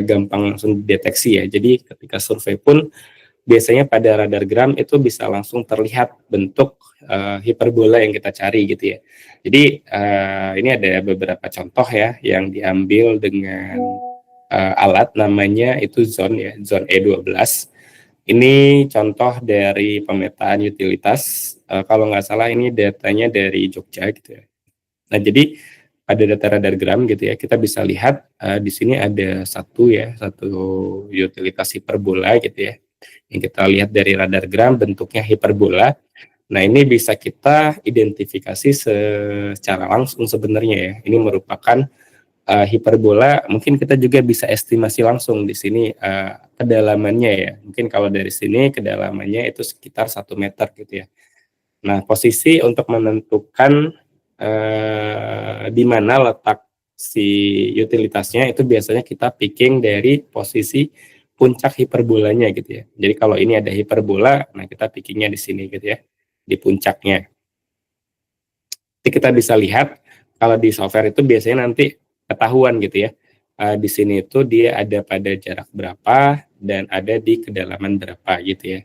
gampang langsung dideteksi ya. Jadi ketika survei pun biasanya pada radargram itu bisa langsung terlihat bentuk hiperbola yang kita cari gitu ya. Jadi ini ada beberapa contoh ya yang diambil dengan alat namanya itu zone ya, zone E12. Ini contoh dari pemetaan utilitas, kalau nggak salah ini datanya dari Jogja gitu ya. Nah, jadi ada data radargram gitu ya, kita bisa lihat di sini ada satu utilitas hiperbola gitu ya, yang kita lihat dari radargram bentuknya hiperbola. Nah, ini bisa kita identifikasi secara langsung sebenarnya ya. Ini merupakan hiperbola, mungkin kita juga bisa estimasi langsung di sini kedalamannya ya. Mungkin kalau dari sini kedalamannya itu sekitar 1 meter gitu ya. Nah, posisi untuk menentukan di mana letak si utilitasnya itu biasanya kita picking dari posisi puncak hiperbolanya gitu ya. Jadi kalau ini ada hiperbola, nah kita pickingnya di sini gitu ya, di puncaknya. Jadi kita bisa lihat kalau di software itu biasanya nanti ketahuan gitu ya. Di sini itu dia ada pada jarak berapa dan ada di kedalaman berapa gitu ya.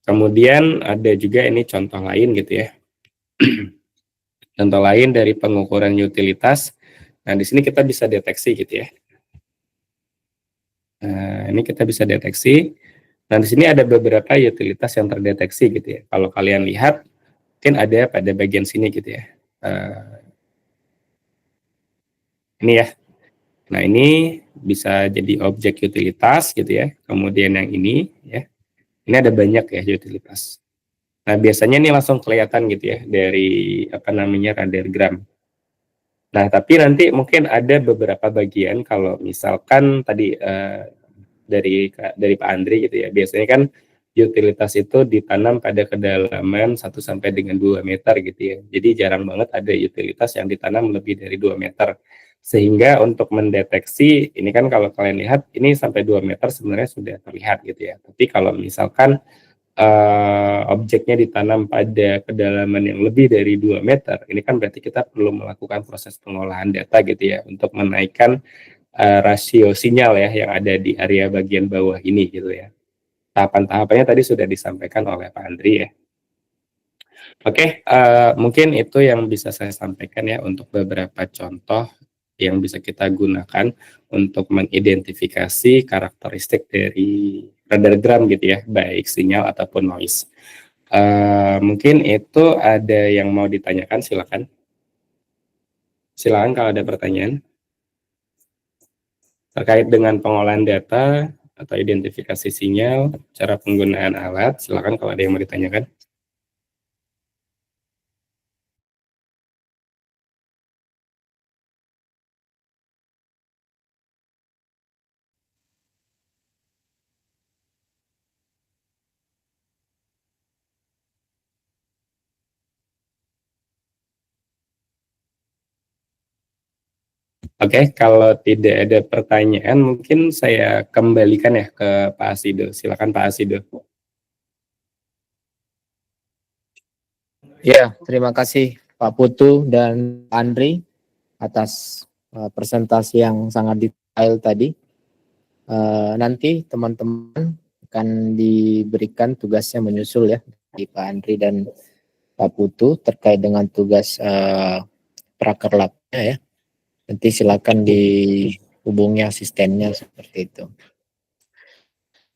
Kemudian ada juga ini contoh lain gitu ya. Contoh lain dari pengukuran utilitas. Nah, di sini kita bisa deteksi gitu ya. Nah, ini kita bisa deteksi. Nah, di sini ada beberapa utilitas yang terdeteksi gitu ya. Kalau kalian lihat, mungkin ada pada bagian sini gitu ya. Ini ya. Nah, ini bisa jadi objek utilitas gitu ya. Kemudian yang ini ya. Ini ada banyak ya utilitas. Nah, biasanya ini langsung kelihatan gitu ya dari apa namanya radargram. Nah, tapi nanti mungkin ada beberapa bagian kalau misalkan tadi dari Pak Andri gitu ya. Biasanya kan utilitas itu ditanam pada kedalaman 1 sampai dengan 2 meter gitu ya. Jadi jarang banget ada utilitas yang ditanam lebih dari 2 meter. Sehingga untuk mendeteksi, ini kan kalau kalian lihat, ini sampai 2 meter sebenarnya sudah terlihat gitu ya. Tapi kalau misalkan objeknya ditanam pada kedalaman yang lebih dari 2 meter, ini kan berarti kita perlu melakukan proses pengolahan data gitu ya, untuk menaikkan rasio sinyal ya yang ada di area bagian bawah ini gitu ya. Tahapan-tahapannya tadi sudah disampaikan oleh Pak Andri ya. Oke, mungkin itu yang bisa saya sampaikan ya untuk beberapa contoh yang bisa kita gunakan untuk mengidentifikasi karakteristik dari radargram gitu ya, baik sinyal ataupun noise. Mungkin itu ada yang mau ditanyakan, silakan. Silakan kalau ada pertanyaan terkait dengan pengolahan data atau identifikasi sinyal, cara penggunaan alat, silakan kalau ada yang mau ditanyakan. Oke, kalau tidak ada pertanyaan, mungkin saya kembalikan ya ke Pak Asido. Silakan Pak Asido. Ya, terima kasih Pak Putu dan Andri atas presentasi yang sangat detail tadi. Nanti teman-teman akan diberikan tugasnya menyusul ya di Pak Andri dan Pak Putu terkait dengan tugas prakerlapnya ya. Nanti silakan dihubungi asistennya seperti itu.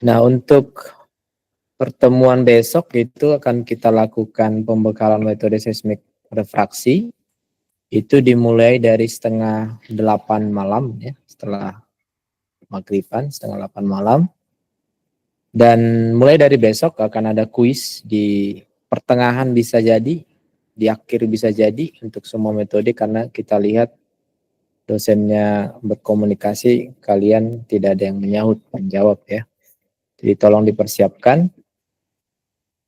Nah, untuk pertemuan besok itu akan kita lakukan pembekalan metode seismik refraksi. Itu dimulai dari 7:30 malam ya, setelah maghriban 7:30 malam. Dan mulai dari besok akan ada kuis di pertengahan bisa jadi, di akhir bisa jadi untuk semua metode karena kita lihat dosennya berkomunikasi, kalian tidak ada yang menjawab ya. Jadi tolong dipersiapkan.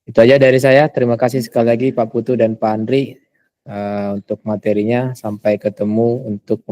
Itu aja dari saya. Terima kasih sekali lagi Pak Putu dan Pak Andri untuk materinya. Sampai ketemu untuk